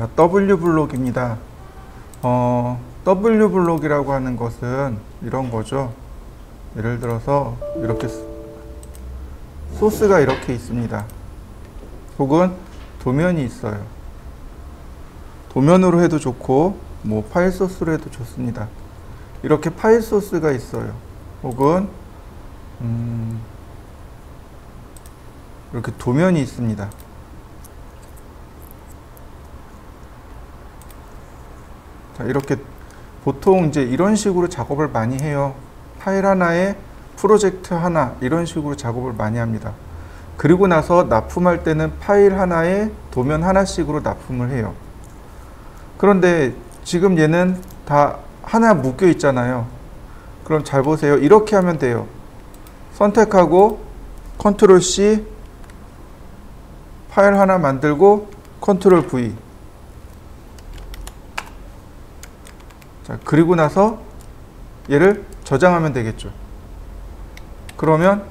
자, W 블록입니다. W 블록이라고 하는 것은 이런 거죠. 예를 들어서 이렇게 소스가 이렇게 있습니다. 혹은 도면이 있어요. 도면으로 해도 좋고 뭐 파일 소스로 해도 좋습니다. 이렇게 파일 소스가 있어요. 혹은 이렇게 도면이 있습니다. 자, 이렇게 보통 이제 이런 식으로 작업을 많이 해요. 파일 하나에 프로젝트 하나 이런 식으로 작업을 많이 합니다. 그리고 나서 납품할 때는 파일 하나에 도면 하나씩으로 납품을 해요. 그런데 지금 얘는 다 하나 묶여 있잖아요. 그럼 잘 보세요. 이렇게 하면 돼요. 선택하고 컨트롤 C, 파일 하나 만들고 컨트롤 V. 자, 그리고 나서 얘를 저장하면 되겠죠. 그러면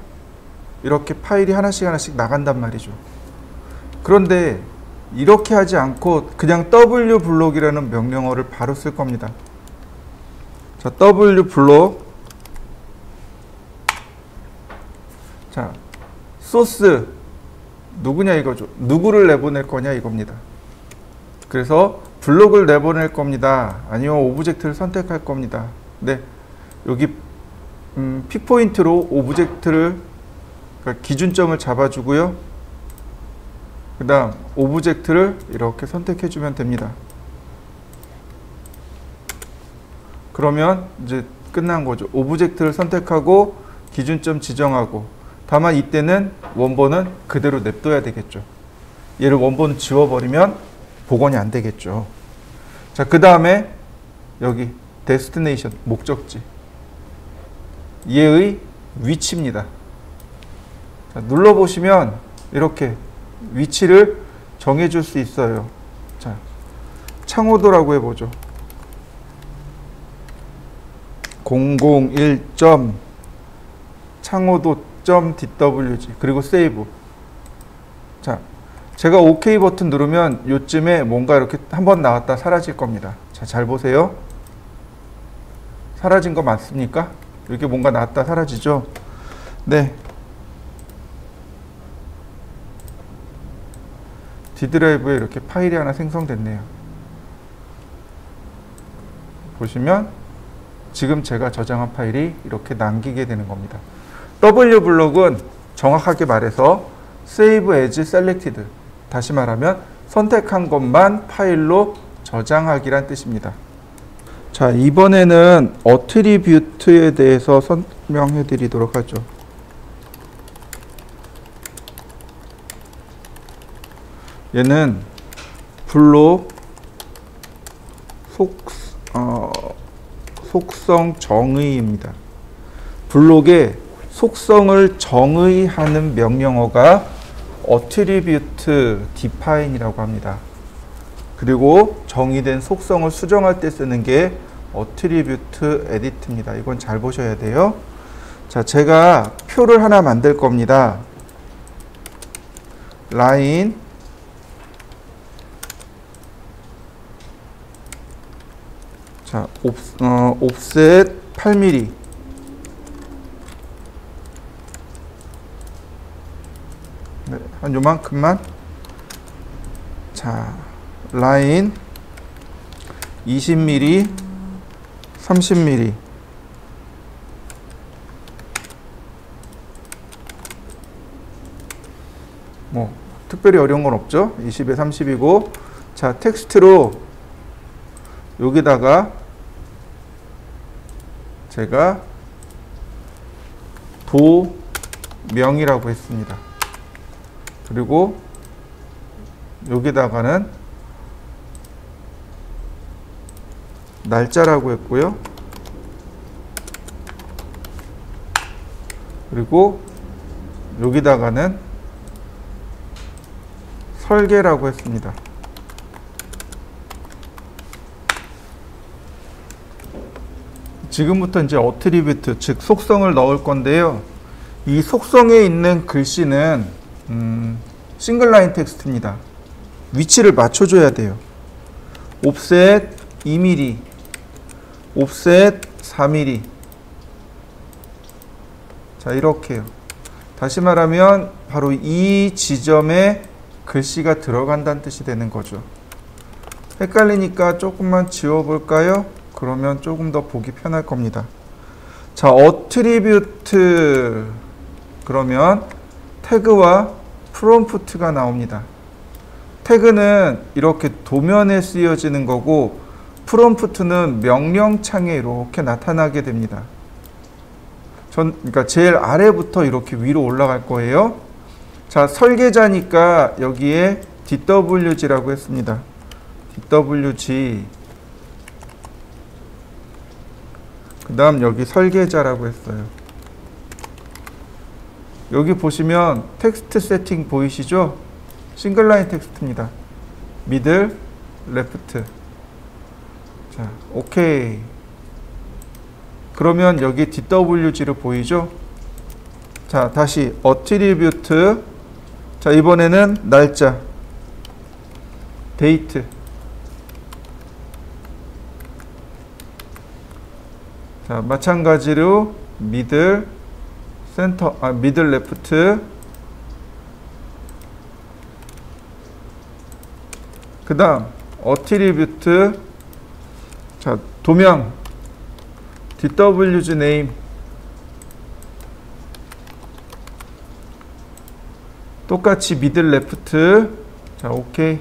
이렇게 파일이 하나씩 하나씩 나간단 말이죠. 그런데 이렇게 하지 않고 그냥 W 블록이라는 명령어를 바로 쓸 겁니다. 자, W 블록. 자, 소스 누구냐 이거죠. 누구를 내보낼 거냐 이겁니다. 그래서 블록을 내보낼 겁니다. 아니면 오브젝트를 선택할 겁니다. 네, 여기 픽포인트로 오브젝트를 그러니까 기준점을 잡아주고요. 그 다음 오브젝트를 이렇게 선택해 주면 됩니다. 그러면 이제 끝난 거죠. 오브젝트를 선택하고 기준점 지정하고, 다만 이때는 원본은 그대로 냅둬야 되겠죠. 얘를 원본 지워버리면 복원이 안 되겠죠. 자, 그 다음에 여기 데스티네이션, 목적지, 얘의 위치입니다. 자, 눌러보시면 이렇게 위치를 정해줄 수 있어요. 자, 창호도라고 해보죠. 001. 창호도.dwg 그리고 세이브. 자, 제가 OK 버튼 누르면 요쯤에 뭔가 이렇게 한번 나왔다 사라질 겁니다. 자, 잘 보세요. 사라진 거 맞습니까? 이렇게 뭔가 나왔다 사라지죠? 네. D 드라이브에 이렇게 파일이 하나 생성됐네요. 보시면 지금 제가 저장한 파일이 이렇게 남기게 되는 겁니다. W 블록은 정확하게 말해서 Save as Selected, 다시 말하면 선택한 것만 파일로 저장하기란 뜻입니다. 자, 이번에는 어트리뷰트에 대해서 설명해 드리도록 하죠. 얘는 블록 속성 정의입니다. 블록의 속성을 정의하는 명령어가 attribute define이라고 합니다. 그리고 정의된 속성을 수정할 때 쓰는 게 attribute edit입니다. 이건 잘 보셔야 돼요. 자, 제가 표를 하나 만들 겁니다. 라인 자, 옵셋 8mm. 네, 한 요만큼만. 자, 라인 20mm, 30mm. 뭐 특별히 어려운 건 없죠. 20에 30이고. 자, 텍스트로 여기다가 제가 도명이라고 했습니다. 그리고 여기다가는 날짜라고 했고요. 그리고 여기다가는 설계라고 했습니다. 지금부터 이제 어트리뷰트, 즉 속성을 넣을 건데요. 이 속성에 있는 글씨는 싱글 라인 텍스트입니다. 위치를 맞춰줘야 돼요. 옵셋 2mm, 옵셋 4mm. 자, 이렇게요. 다시 말하면 바로 이 지점에 글씨가 들어간다는 뜻이 되는 거죠. 헷갈리니까 조금만 지워볼까요? 그러면 조금 더 보기 편할 겁니다. 자, 어트리뷰트 그러면 태그와 프롬프트가 나옵니다. 태그는 이렇게 도면에 쓰여지는 거고 프롬프트는 명령창에 이렇게 나타나게 됩니다. 그러니까 제일 아래부터 이렇게 위로 올라갈 거예요. 자, 설계자니까 여기에 DWG라고 했습니다. DWG. 그 다음 여기 설계자라고 했어요. 여기 보시면 텍스트 세팅 보이시죠? 싱글라인 텍스트입니다. 미들, 레프트. 자, 오케이. 그러면 여기 DWG로 보이죠? 자, 다시 어트리뷰트. 자, 이번에는 날짜, 데이트. 자, 마찬가지로 미들, 센터, 미들 레프트. 그 다음 어트리뷰트. 자, 도명, DWG 네임. 똑같이 미들 레프트. 자, 오케이.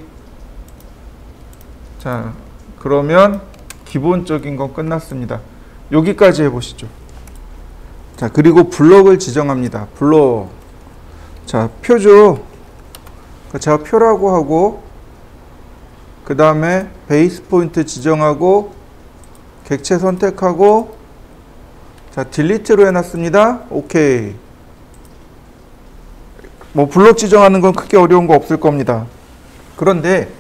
자, 그러면 기본적인 건 끝났습니다. 여기까지 해보시죠. 자, 그리고 블록을 지정합니다. 블록. 자, 표죠. 제가 표라고 하고, 그 다음에 베이스 포인트 지정하고, 객체 선택하고, 자, 딜리트로 해놨습니다. 오케이. 뭐 블록 지정하는 건 크게 어려운 거 없을 겁니다. 그런데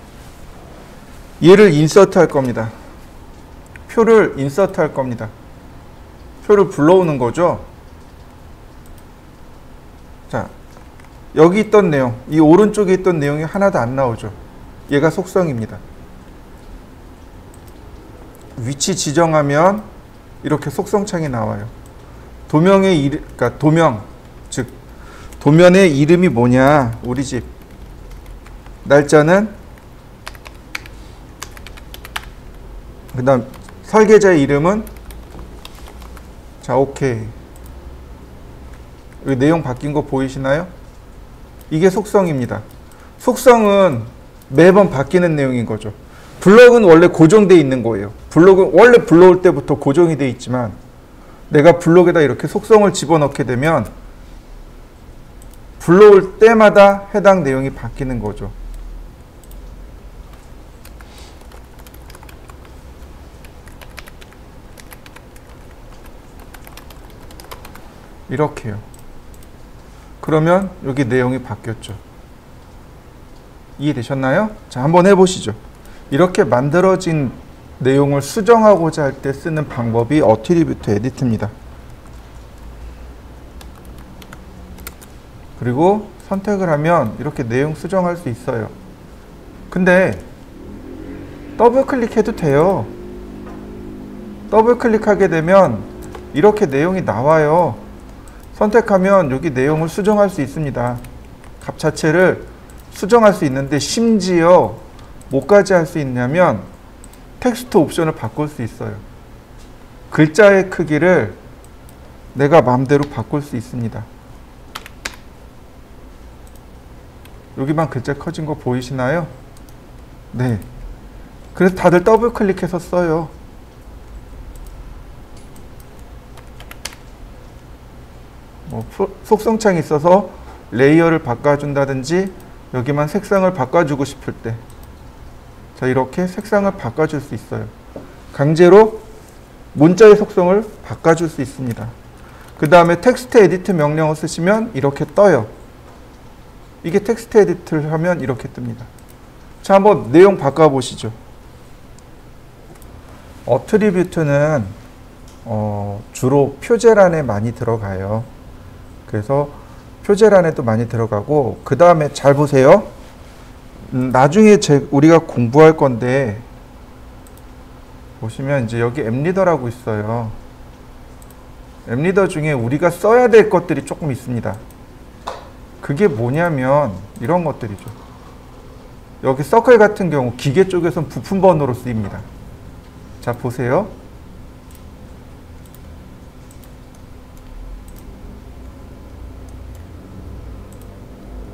얘를 인서트 할 겁니다. 표를 인서트 할 겁니다. 표를 불러오는 거죠. 자, 여기 있던 내용, 이 오른쪽에 있던 내용이 하나도 안 나오죠. 얘가 속성입니다. 위치 지정하면 이렇게 속성창이 나와요. 도명의 이름, 그러니까 도명, 즉 도면의 이름이 뭐냐? 우리 집. 날짜는, 그 다음 설계자의 이름은, 자, 오케이. 여기 내용 바뀐 거 보이시나요? 이게 속성입니다. 속성은 매번 바뀌는 내용인 거죠. 블록은 원래 고정되어 있는 거예요. 블록은 원래 불러올 때부터 고정이 되어 있지만 내가 블록에다 이렇게 속성을 집어넣게 되면 불러올 때마다 해당 내용이 바뀌는 거죠. 이렇게요. 그러면 여기 내용이 바뀌었죠. 이해되셨나요? 자, 한번 해보시죠. 이렇게 만들어진 내용을 수정하고자 할 때 쓰는 방법이 어트리뷰트 에디트입니다. 그리고 선택을 하면 이렇게 내용 수정할 수 있어요. 근데 더블 클릭해도 돼요. 더블 클릭하게 되면 이렇게 내용이 나와요. 선택하면 여기 내용을 수정할 수 있습니다. 값 자체를 수정할 수 있는데 심지어 뭐까지 할 수 있냐면 텍스트 옵션을 바꿀 수 있어요. 글자의 크기를 내가 마음대로 바꿀 수 있습니다. 여기만 글자 커진 거 보이시나요? 네. 그래서 다들 더블 클릭해서 써요. 뭐 속성창이 있어서 레이어를 바꿔준다든지 여기만 색상을 바꿔주고 싶을 때, 자, 이렇게 색상을 바꿔줄 수 있어요. 강제로 문자의 속성을 바꿔줄 수 있습니다. 그 다음에 텍스트 에디트 명령을 쓰시면 이렇게 떠요. 이게 텍스트 에디트를 하면 이렇게 뜹니다. 자, 한번 내용 바꿔보시죠. 어트리뷰트는 주로 표제란에 많이 들어가요. 그래서 표제란에도 많이 들어가고, 그 다음에 잘 보세요. 나중에 우리가 공부할 건데 보시면 이제 여기 앱리더라고 있어요. 앱리더 중에 우리가 써야 될 것들이 조금 있습니다. 그게 뭐냐면 이런 것들이죠. 여기 서클 같은 경우 기계 쪽에선 부품 번호로 쓰입니다. 자, 보세요.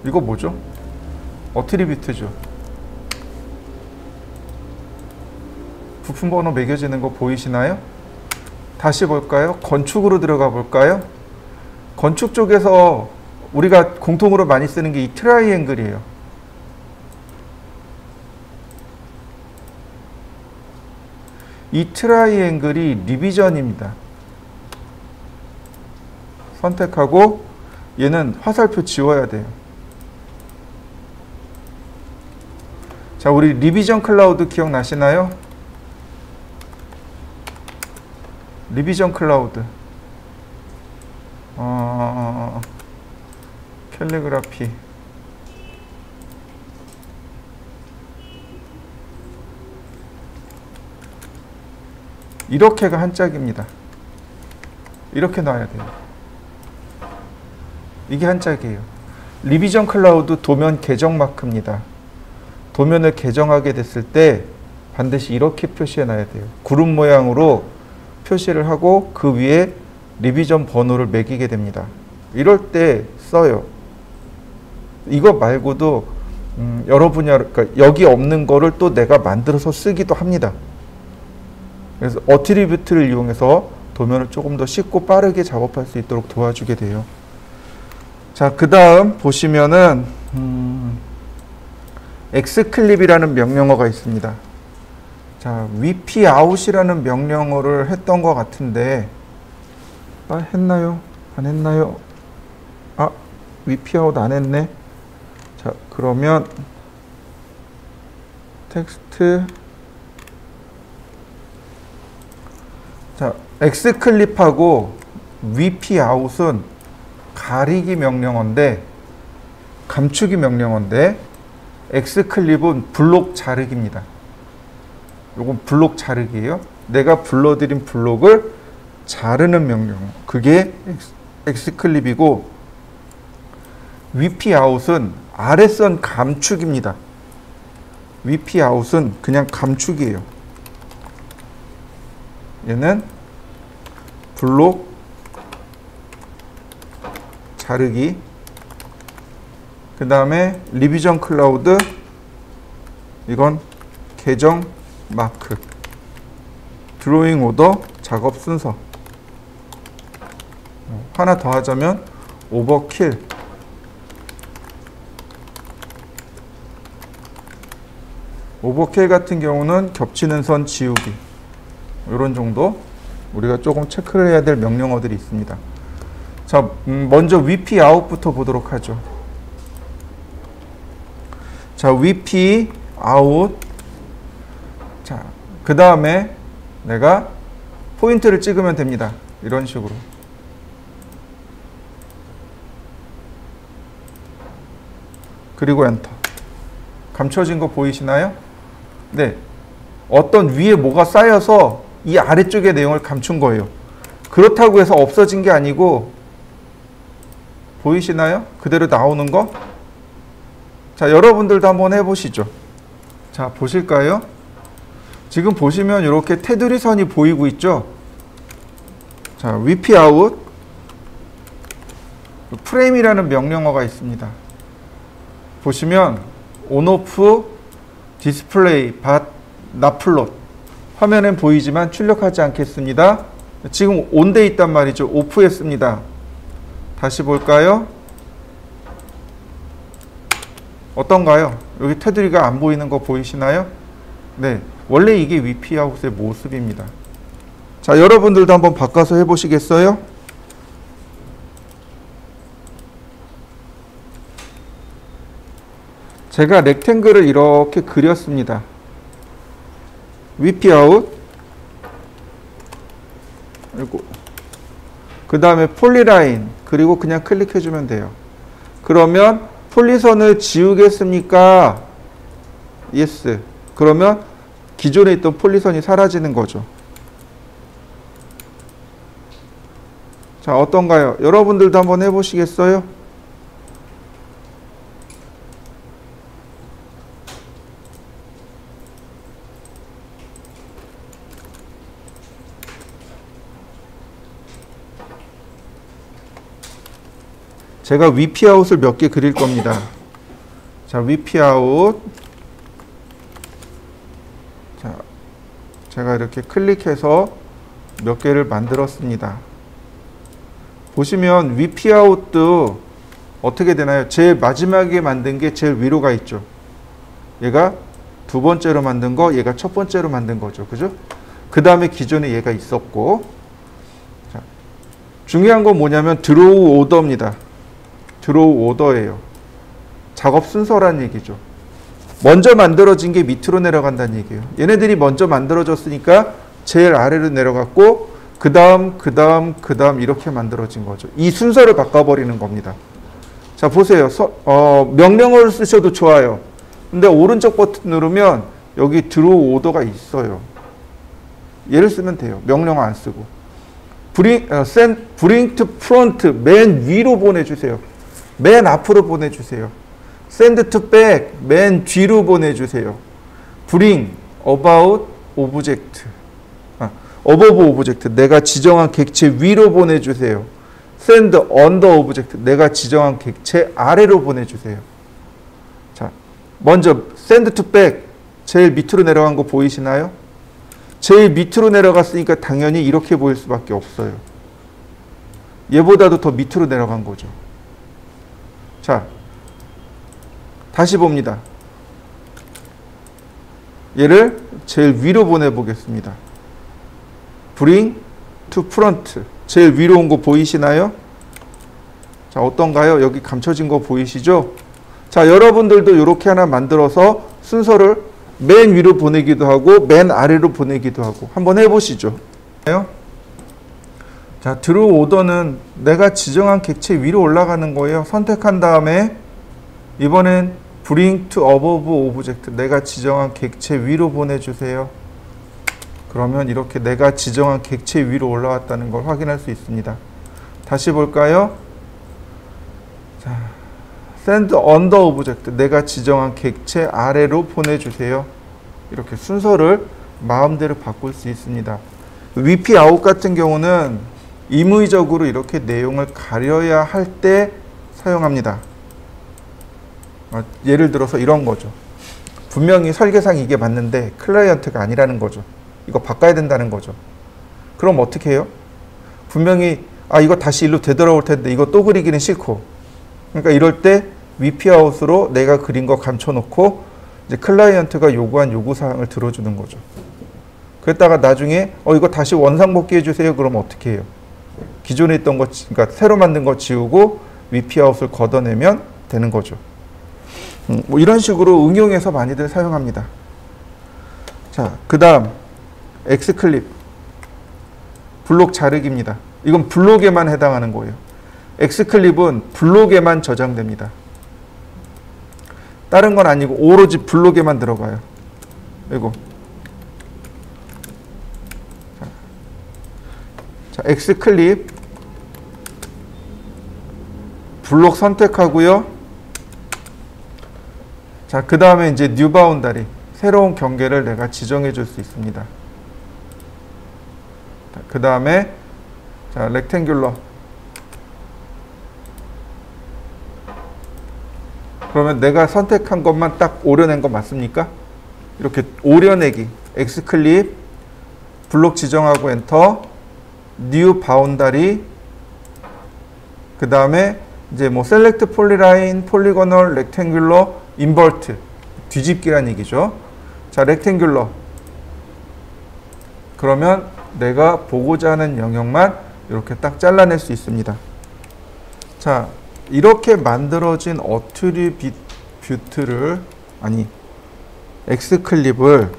이거 뭐죠? 어트리뷰트죠. 부품 번호 매겨지는 거 보이시나요? 다시 볼까요? 건축으로 들어가 볼까요? 건축 쪽에서 우리가 공통으로 많이 쓰는 게 이 트라이앵글이에요. 이 트라이앵글이 리비전입니다. 선택하고 얘는 화살표 지워야 돼요. 자, 우리 리비전 클라우드 기억나시나요? 리비전 클라우드. 캘리그라피. 이렇게가 한 짝입니다. 이렇게 놔야 돼요. 이게 한 짝이에요. 리비전 클라우드 도면 계정 마크입니다. 도면을 계정하게 됐을 때 반드시 이렇게 표시해 놔야 돼요. 그룹 모양으로 표시를 하고 그 위에 리비전 번호를 매기게 됩니다. 이럴 때 써요. 이거 말고도 여러 분야, 그러니까 여기 없는 거를 또 내가 만들어서 쓰기도 합니다. 그래서 어트리뷰트를 이용해서 도면을 조금 더 쉽고 빠르게 작업할 수 있도록 도와주게 돼요. 자, 그 다음 보시면은 xclip이라는 명령어가 있습니다. 자, wpout이라는 명령어를 했던 것 같은데 했나요? 안 했나요? wpout 안 했네. 자, 그러면 텍스트. 자, xclip하고 wpout은 가리기 명령어인데, 감추기 명령어인데, xclip은 블록 자르기입니다. 요건 블록 자르기예요. 내가 불러드린 블록을 자르는 명령어. 그게 xclip이고, wpout은 아래선 감축입니다. wpout은 그냥 감축이에요. 얘는 블록 자르기. 그 다음에 리비전 클라우드, 이건 계정 마크. 드로잉 오더, 작업 순서. 하나 더 하자면 오버킬. 오버킬 같은 경우는 겹치는 선 지우기. 이런 정도 우리가 조금 체크를 해야 될 명령어들이 있습니다. 자, 먼저 wpout부터 보도록 하죠. 자, wpout. 자, 그 다음에 내가 포인트를 찍으면 됩니다. 이런 식으로. 그리고 엔터. 감춰진 거 보이시나요? 네. 어떤 위에 뭐가 쌓여서 이 아래쪽의 내용을 감춘 거예요. 그렇다고 해서 없어진 게 아니고, 보이시나요? 그대로 나오는 거? 자, 여러분들도 한번 해보시죠. 자, 보실까요? 지금 보시면 이렇게 테두리 선이 보이고 있죠? 자, wpout 프레임이라는 명령어가 있습니다. 보시면 on-off display but not plot. 화면엔 보이지만 출력하지 않겠습니다. 지금 온돼 있단 말이죠. 오프했습니다. 다시 볼까요? 어떤가요? 여기 테두리가 안 보이는 거 보이시나요? 네, 원래 이게 wpout의 모습입니다. 자, 여러분들도 한번 바꿔서 해보시겠어요? 제가 렉탱글을 이렇게 그렸습니다. wpout, 그리고 그 다음에 폴리라인, 그리고 그냥 클릭해주면 돼요. 그러면 폴리선을 지우겠습니까? yes. 그러면 기존에 있던 폴리선이 사라지는 거죠. 자, 어떤가요? 여러분들도 한번 해보시겠어요? 제가 위피아웃을 몇 개 그릴 겁니다. 자, 위피아웃. 자, 제가 이렇게 클릭해서 몇 개를 만들었습니다. 보시면 위피아웃도 어떻게 되나요? 제일 마지막에 만든 게 제일 위로 가 있죠. 얘가 두 번째로 만든 거, 얘가 첫 번째로 만든 거죠. 그죠? 그 다음에 기존에 얘가 있었고. 자, 중요한 건 뭐냐면 드로우 오더입니다. 드로우 오더예요. 작업 순서란 얘기죠. 먼저 만들어진 게 밑으로 내려간다는 얘기예요. 얘네들이 먼저 만들어졌으니까 제일 아래로 내려갔고 그 다음 이렇게 만들어진 거죠. 이 순서를 바꿔버리는 겁니다. 자, 보세요. 명령어를 쓰셔도 좋아요. 근데 오른쪽 버튼 누르면 여기 드로우 오더가 있어요. 얘를 쓰면 돼요. 명령어 안 쓰고. bring to front, 맨 위로 보내주세요. 맨 앞으로 보내주세요. send to back, 맨 뒤로 보내주세요. bring about object, above object, 내가 지정한 객체 위로 보내주세요. send under object, 내가 지정한 객체 아래로 보내주세요. 자, 먼저 send to back, 제일 밑으로 내려간 거 보이시나요? 제일 밑으로 내려갔으니까 당연히 이렇게 보일 수밖에 없어요. 얘보다도 더 밑으로 내려간 거죠. 자, 다시 봅니다. 얘를 제일 위로 보내보겠습니다. bring to front, 제일 위로 온 거 보이시나요? 자, 어떤가요? 여기 감춰진 거 보이시죠? 자, 여러분들도 이렇게 하나 만들어서 순서를 맨 위로 보내기도 하고 맨 아래로 보내기도 하고 한번 해보시죠. 자, 드로우 오더는 내가 지정한 객체 위로 올라가는 거예요. 선택한 다음에 이번엔 bring to above object, 내가 지정한 객체 위로 보내주세요. 그러면 이렇게 내가 지정한 객체 위로 올라왔다는 걸 확인할 수 있습니다. 다시 볼까요? 자, send under object, 내가 지정한 객체 아래로 보내주세요. 이렇게 순서를 마음대로 바꿀 수 있습니다. 위피 아웃 같은 경우는 임의적으로 이렇게 내용을 가려야 할 때 사용합니다. 예를 들어서 이런 거죠. 분명히 설계상 이게 맞는데 클라이언트가 아니라는 거죠. 이거 바꿔야 된다는 거죠. 그럼 어떻게 해요? 분명히 이거 다시 일로 되돌아올 텐데 이거 또 그리기는 싫고, 그러니까 이럴 때 위피아웃으로 내가 그린 거 감춰놓고 이제 클라이언트가 요구한 요구사항을 들어주는 거죠. 그랬다가 나중에 이거 다시 원상복귀 해주세요. 그러면 어떻게 해요? 기존에 있던 거, 그러니까 새로 만든 거 지우고 위피아웃을 걷어내면 되는 거죠. 뭐 이런 식으로 응용해서 많이들 사용합니다. 자, 그 다음 X클립, 블록 자르기입니다. 이건 블록에만 해당하는 거예요. X클립은 블록에만 저장됩니다. 다른 건 아니고 오로지 블록에만 들어가요. 이거. 자, X클립 블록 선택하고요. 자, 그 다음에 이제 뉴 바운다리, 새로운 경계를 내가 지정해 줄 수 있습니다. 그 다음에 자, 렉탱귤러, 그러면 내가 선택한 것만 딱 오려낸 거 맞습니까? 이렇게 오려내기, X클립 블록 지정하고 엔터, 뉴 바운다리, 그 다음에 이제 뭐 셀렉트 폴리라인, 폴리고널, 렉탱귤러, 인버트, 뒤집기란 얘기죠. 자, 렉탱귤러, 그러면 내가 보고자 하는 영역만 이렇게 딱 잘라낼 수 있습니다. 자, 이렇게 만들어진 어트리뷰트를, X클립을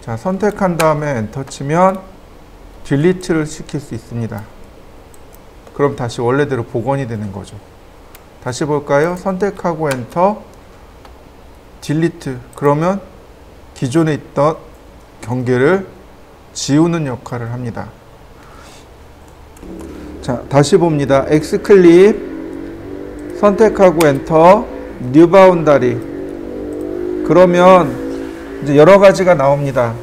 자, 선택한 다음에 엔터 치면 딜리트를 시킬 수 있습니다. 그럼 다시 원래대로 복원이 되는 거죠. 다시 볼까요? 선택하고 엔터, 딜리트. 그러면 기존에 있던 경계를 지우는 역할을 합니다. 자, 다시 봅니다. X클립 선택하고 엔터, 뉴 바운다리. 그러면 이제 여러 가지가 나옵니다.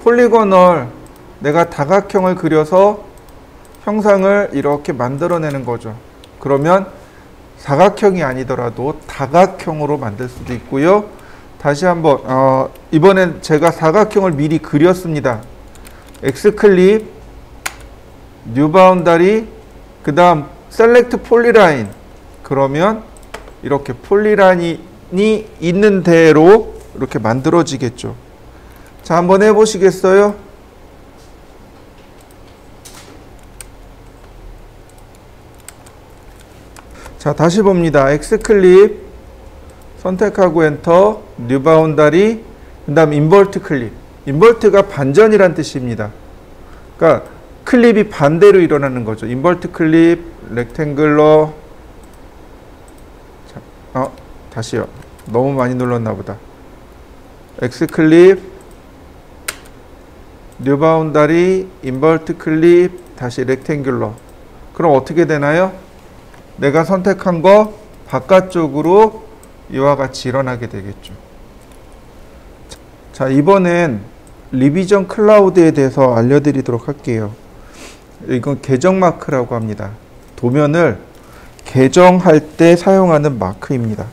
폴리고널, 내가 다각형을 그려서 형상을 이렇게 만들어내는 거죠. 그러면 사각형이 아니더라도 다각형으로 만들 수도 있고요. 다시 한번 이번엔 제가 사각형을 미리 그렸습니다. X클립, 뉴 바운다리, 그 다음 셀렉트 폴리라인. 그러면 이렇게 폴리라인이 있는 대로 이렇게 만들어지겠죠. 자, 한번 해보시겠어요? 자, 다시 봅니다. X클립 선택하고 엔터, 뉴 바운다리, 그 다음 인버트 클립. 인버트가 반전이란 뜻입니다. 그러니까 클립이 반대로 일어나는 거죠. 인버트 클립, 렉탱글러. 자, 다시요. 너무 많이 눌렀나 보다. X클립, 뉴 바운다리, 인버트 클립, 다시 렉탱글러. 그럼 어떻게 되나요? 내가 선택한 거 바깥쪽으로 이와 같이 일어나게 되겠죠. 자, 이번엔 리비전 클라우드에 대해서 알려드리도록 할게요. 이건 계정 마크라고 합니다. 도면을 계정할 때 사용하는 마크입니다.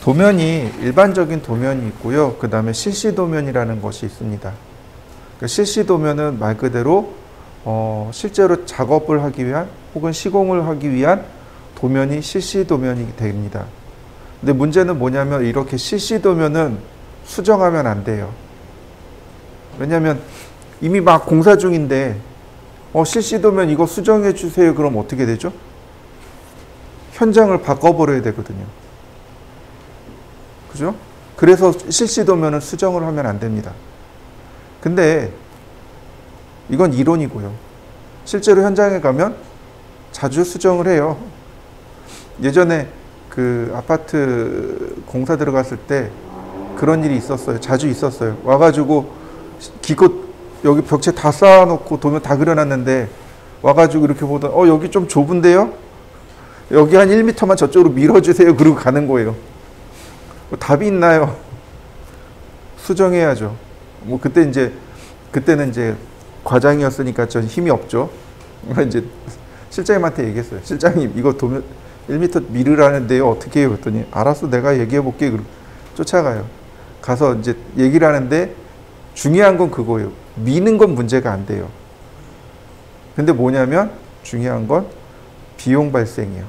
도면이 일반적인 도면이 있고요. 그 다음에 실시 도면이라는 것이 있습니다. 그러니까 실시 도면은 말 그대로 실제로 작업을 하기 위한 혹은 시공을 하기 위한 도면이 실시 도면이 됩니다. 근데 문제는 뭐냐면 이렇게 실시 도면은 수정하면 안 돼요. 왜냐하면 이미 막 공사 중인데 실시 도면 이거 수정해 주세요. 그럼 어떻게 되죠? 현장을 바꿔버려야 되거든요. 그죠? 그래서 실시 도면은 수정을 하면 안 됩니다. 근데 이건 이론이고요. 실제로 현장에 가면 자주 수정을 해요. 예전에 그 아파트 공사 들어갔을 때 그런 일이 있었어요. 자주 있었어요. 와가지고 기껏 여기 벽체 다 쌓아놓고 도면 다 그려놨는데 와가지고 이렇게 보던 여기 좀 좁은데요? 여기 한 1m만 저쪽으로 밀어주세요. 그러고 가는 거예요. 답이 있나요? 수정해야죠. 뭐 그때는 이제 과장이었으니까 전 힘이 없죠. 이제 실장님한테 얘기했어요. 실장님 이거 도면 1m 밀으라는데요. 어떻게 해요? 그랬더니 알았어, 내가 얘기해 볼게. 쫓아가요. 가서 이제 얘기를 하는데 중요한 건 그거예요. 미는 건 문제가 안 돼요. 근데 뭐냐면 중요한 건 비용 발생이에요.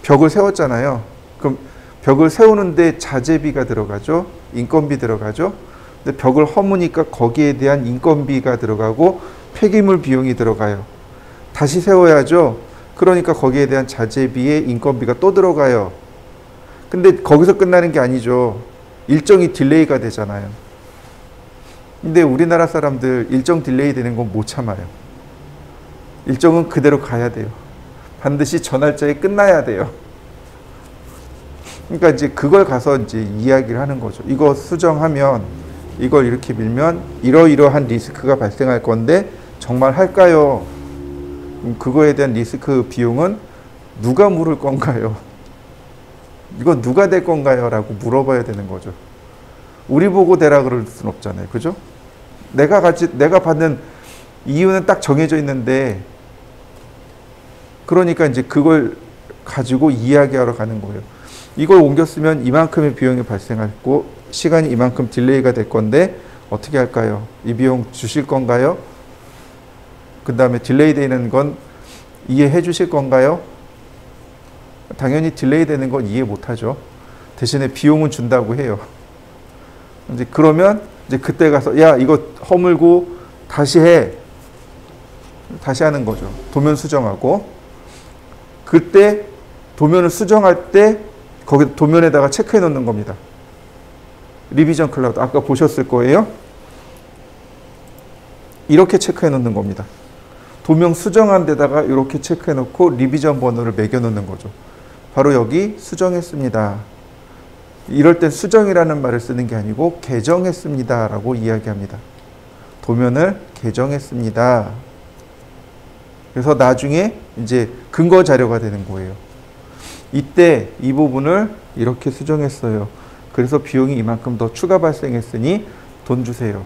벽을 세웠잖아요. 그럼 벽을 세우는데 자재비가 들어가죠. 인건비 들어가죠. 근데 벽을 허무니까 거기에 대한 인건비가 들어가고 폐기물 비용이 들어가요. 다시 세워야죠. 그러니까 거기에 대한 자재비에 인건비가 또 들어가요. 근데 거기서 끝나는 게 아니죠. 일정이 딜레이가 되잖아요. 근데 우리나라 사람들 일정 딜레이 되는 건 못 참아요. 일정은 그대로 가야 돼요. 반드시 저 날짜에 끝나야 돼요. 그러니까 이제 그걸 가서 이제 이야기를 하는 거죠. 이거 수정하면, 이걸 이렇게 밀면 이러이러한 리스크가 발생할 건데 정말 할까요? 그거에 대한 리스크 비용은 누가 물을 건가요? 이건 누가 될 건가요? 라고 물어봐야 되는 거죠. 우리 보고 대라 그럴 순 없잖아요. 그죠? 내가 받는 이유는 딱 정해져 있는데, 그러니까 이제 그걸 가지고 이야기하러 가는 거예요. 이걸 옮겨 쓰면 이만큼의 비용이 발생하고 시간이 이만큼 딜레이가 될 건데 어떻게 할까요? 이 비용 주실 건가요? 그 다음에 딜레이 되는 건 이해해 주실 건가요? 당연히 딜레이 되는 건 이해 못 하죠. 대신에 비용은 준다고 해요. 이제 그러면 이제 그때 가서 야, 이거 허물고 다시 해. 다시 하는 거죠. 도면 수정하고. 그때 도면을 수정할 때 거기 도면에다가 체크해 놓는 겁니다. 리비전 클라우드 아까 보셨을 거예요. 이렇게 체크해 놓는 겁니다. 도면 수정한 데다가 이렇게 체크해 놓고 리비전 번호를 매겨 놓는 거죠. 바로 여기 수정했습니다. 이럴 땐 수정이라는 말을 쓰는 게 아니고 개정했습니다 라고 이야기합니다. 도면을 개정했습니다. 그래서 나중에 이제 근거 자료가 되는 거예요. 이때 이 부분을 이렇게 수정했어요. 그래서 비용이 이만큼 더 추가 발생했으니 돈 주세요.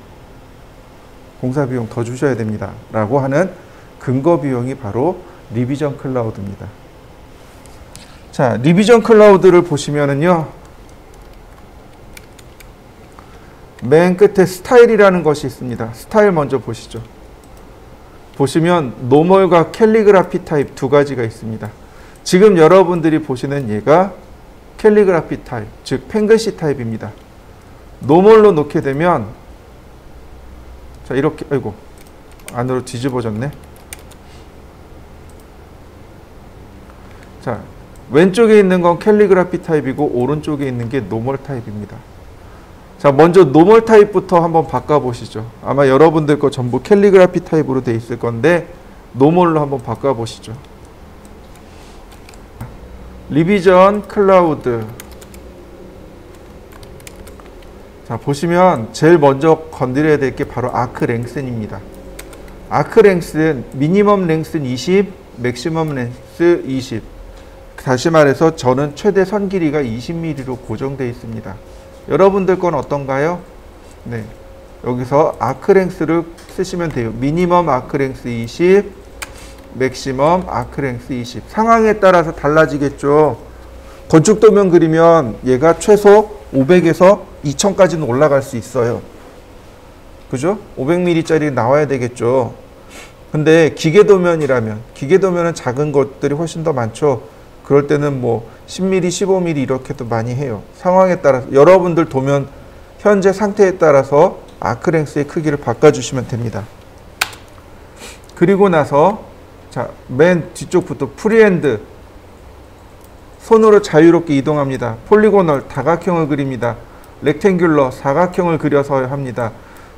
공사 비용 더 주셔야 됩니다. 라고 하는 근거 비용이 바로 리비전 클라우드입니다. 자, 리비전 클라우드를 보시면은요. 맨 끝에 스타일이라는 것이 있습니다. 스타일 먼저 보시죠. 보시면 노멀과 캘리그라피 타입 두 가지가 있습니다. 지금 여러분들이 보시는 얘가 캘리그라피 타입, 즉 펜글씨 타입입니다. 노멀로 놓게 되면 자 이렇게 아이고 안으로 뒤집어졌네. 자 왼쪽에 있는 건 캘리그라피 타입이고 오른쪽에 있는 게 노멀 타입입니다. 자 먼저 노멀 타입부터 한번 바꿔보시죠. 아마 여러분들 거 전부 캘리그라피 타입으로 돼 있을 건데 노멀로 한번 바꿔보시죠. 리비전 클라우드. 자 보시면 제일 먼저 건드려야 될 게 바로 아크 랭슨입니다. 아크 랭슨 미니멈 랭슨 20, 맥시멈 랭스 20. 다시 말해서 저는 최대 선 길이가 20mm로 고정되어 있습니다. 여러분들 건 어떤가요? 네, 여기서 아크랭스를 쓰시면 돼요. 미니멈 아크랭스 20, 맥시멈 아크랭스 20. 상황에 따라서 달라지겠죠. 건축도면 그리면 얘가 최소 500에서 2000까지는 올라갈 수 있어요. 그죠? 500mm짜리 나와야 되겠죠. 근데 기계도면이라면, 기계도면은 작은 것들이 훨씬 더 많죠. 그럴 때는 뭐 10mm, 15mm 이렇게도 많이 해요. 상황에 따라서 여러분들 도면 현재 상태에 따라서 아크랭스의 크기를 바꿔주시면 됩니다. 그리고 나서 자, 맨 뒤쪽부터 프리핸드 손으로 자유롭게 이동합니다. 폴리고널 다각형을 그립니다. 렉탱귤러 사각형을 그려서 합니다.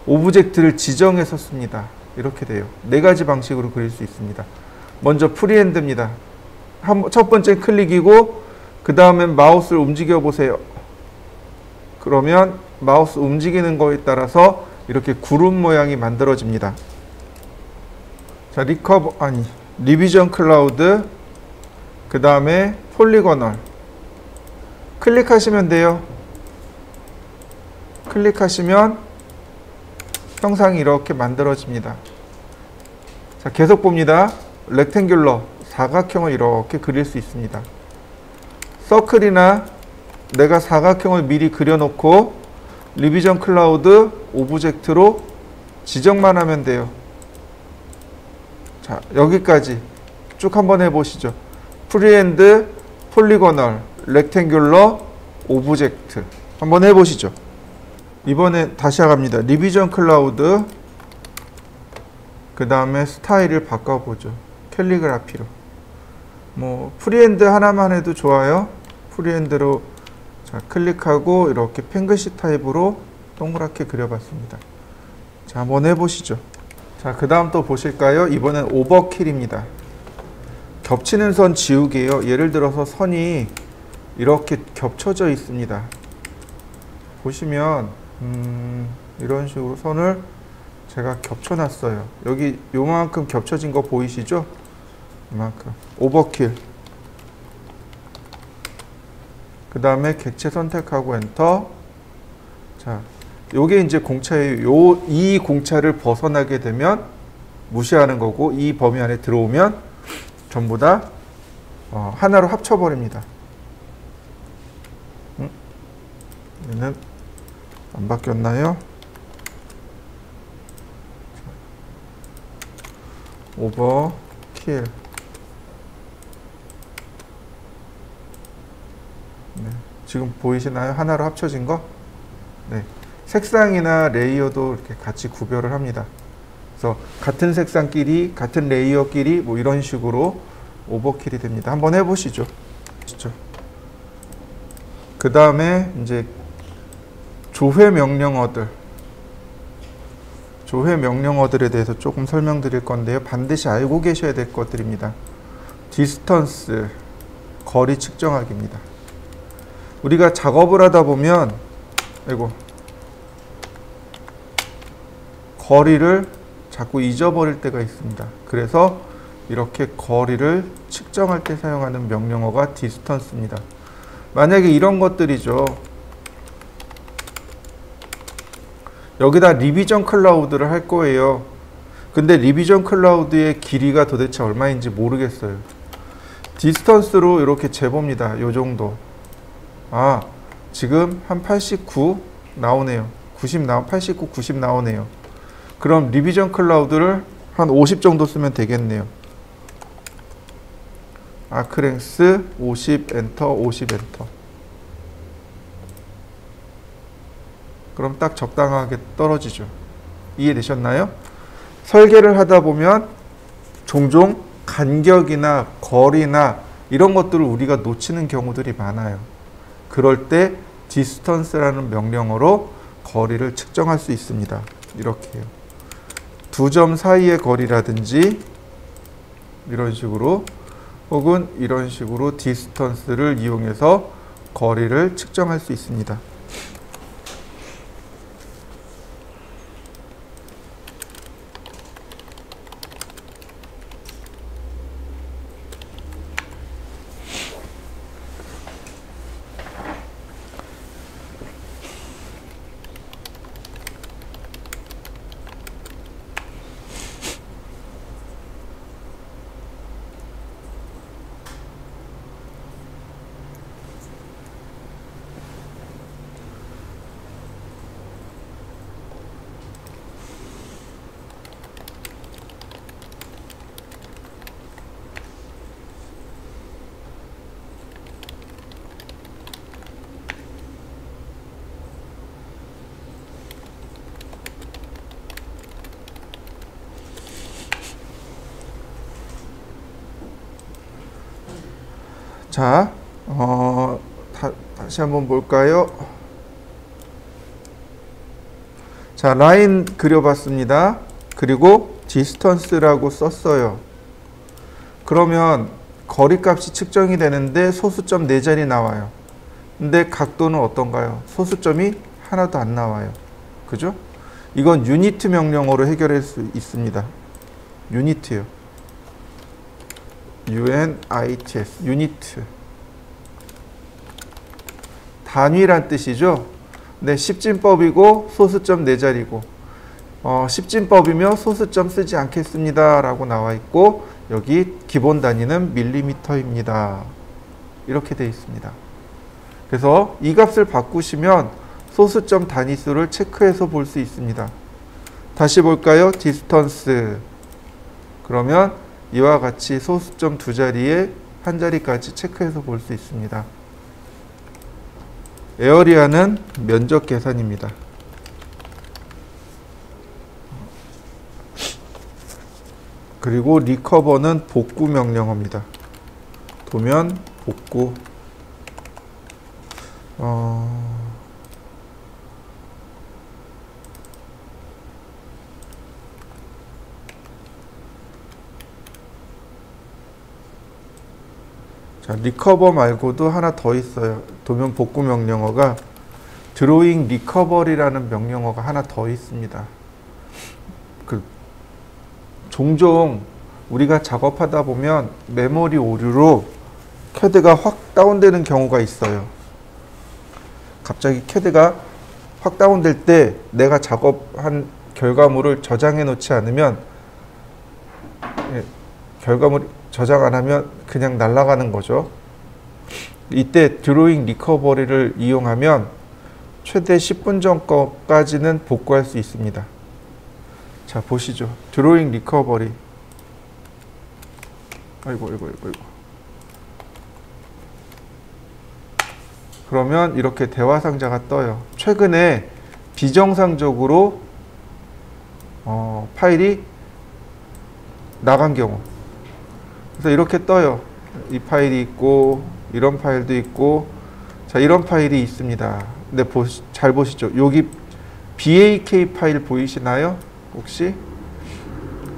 오브젝트를 지정해서 씁니다. 이렇게 돼요. 네 가지 방식으로 그릴 수 있습니다. 먼저 프리핸드입니다. 첫 번째 클릭이고 그 다음에 마우스를 움직여 보세요. 그러면 마우스 움직이는 거에 따라서 이렇게 구름 모양이 만들어집니다. 자, 리비전 클라우드 그 다음에 폴리고널 클릭하시면 돼요. 클릭하시면 형상이 이렇게 만들어집니다. 자, 계속 봅니다. 렉탱귤러 사각형을 이렇게 그릴 수 있습니다. 서클이나 내가 사각형을 미리 그려놓고 리비전 클라우드 오브젝트로 지정만 하면 돼요. 자, 여기까지 쭉 한번 해보시죠. 프리핸드, 폴리고널, 렉탱귤러, 오브젝트 한번 해보시죠. 이번에 다시 갑니다. 리비전 클라우드 그 다음에 스타일을 바꿔보죠. 캘리그라피로. 뭐 프리핸드 하나만 해도 좋아요. 프리핸드로 자, 클릭하고 이렇게 펜글씨 타입으로 동그랗게 그려봤습니다. 자, 한번 해보시죠. 자, 그 다음 또 보실까요? 이번엔 오버킬입니다. 겹치는 선 지우개요. 예를 들어서 선이 이렇게 겹쳐져 있습니다. 보시면 이런 식으로 선을 제가 겹쳐놨어요. 여기 요만큼 겹쳐진 거 보이시죠? 이만큼. 오버킬. 그 다음에 객체 선택하고 엔터. 자, 요게 이제 공차예요. 이 공차를 벗어나게 되면 무시하는 거고, 이 범위 안에 들어오면 전부 다 하나로 합쳐버립니다. 얘는 안 바뀌었나요? 오버킬. 네, 지금 보이시나요? 하나로 합쳐진 거? 네, 색상이나 레이어도 이렇게 같이 구별을 합니다. 그래서 같은 색상끼리, 같은 레이어끼리 뭐 이런 식으로 오버킬이 됩니다. 한번 해보시죠. 그 다음에 이제 조회 명령어들. 조회 명령어들에 대해서 조금 설명드릴 건데요. 반드시 알고 계셔야 될 것들입니다. 디스턴스, 거리 측정하기입니다. 우리가 작업을 하다 보면 거리를 자꾸 잊어버릴 때가 있습니다. 그래서 이렇게 거리를 측정할 때 사용하는 명령어가 distance입니다. 만약에 이런 것들이죠. 여기다 리비전 클라우드를 할 거예요. 근데 리비전 클라우드의 길이가 도대체 얼마인지 모르겠어요. 디스턴스로 이렇게 재봅니다. 요 정도. 아, 지금 한 89 나오네요. 89, 90 나오네요. 그럼 리비전 클라우드를 한 50 정도 쓰면 되겠네요. 아크랭스 50 엔터 50 엔터. 그럼 딱 적당하게 떨어지죠. 이해되셨나요? 설계를 하다 보면 종종 간격이나 거리나 이런 것들을 우리가 놓치는 경우들이 많아요. 그럴 때 distance라는 명령어로 거리를 측정할 수 있습니다. 이렇게요. 두 점 사이의 거리라든지 이런 식으로 혹은 이런 식으로 distance를 이용해서 거리를 측정할 수 있습니다. 자, 다시 한번 볼까요? 자, 라인 그려봤습니다. 그리고 distance라고 썼어요. 그러면 거리값이 측정이 되는데 소수점 4자리 나와요. 근데 각도는 어떤가요? 소수점이 하나도 안 나와요. 그죠? 이건 유니트 명령어로 해결할 수 있습니다. 유니트요. UNITS, 유니트. 단위란 뜻이죠. 네, 십진법이고 소수점 4자리고 10진법이면 소수점 쓰지 않겠습니다 라고 나와 있고 여기 기본 단위는 밀리미터입니다. 이렇게 되어 있습니다. 그래서 이 값을 바꾸시면 소수점 단위수를 체크해서 볼 수 있습니다. 다시 볼까요? 디스턴스. 그러면 이와 같이 소수점 2자리에 한 자리까지 체크해서 볼 수 있습니다. 에어리아는 면적 계산입니다. 그리고 리커버는 복구 명령어입니다. 도면 복구. 자, 리커버 말고도 하나 더 있어요. 도면 복구 명령어가 드로잉 리커버리라는 명령어가 하나 더 있습니다. 종종 우리가 작업하다 보면 메모리 오류로 CAD가 확 다운되는 경우가 있어요. 갑자기 CAD가 확 다운될 때 내가 작업한 결과물을 저장해 놓지 않으면 결과물 저장 안 하면 그냥 날아가는 거죠. 이때 드로잉 리커버리를 이용하면 최대 10분 전까지는 복구할 수 있습니다. 자, 보시죠. 드로잉 리커버리. 아이고. 그러면 이렇게 대화 상자가 떠요. 최근에 비정상적으로 파일이 나간 경우. 그래서 이렇게 떠요. 이 파일이 있고 이런 파일도 있고 자, 이런 파일이 있습니다. 근데 잘 보시죠. 여기 BAK 파일 보이시나요? 혹시?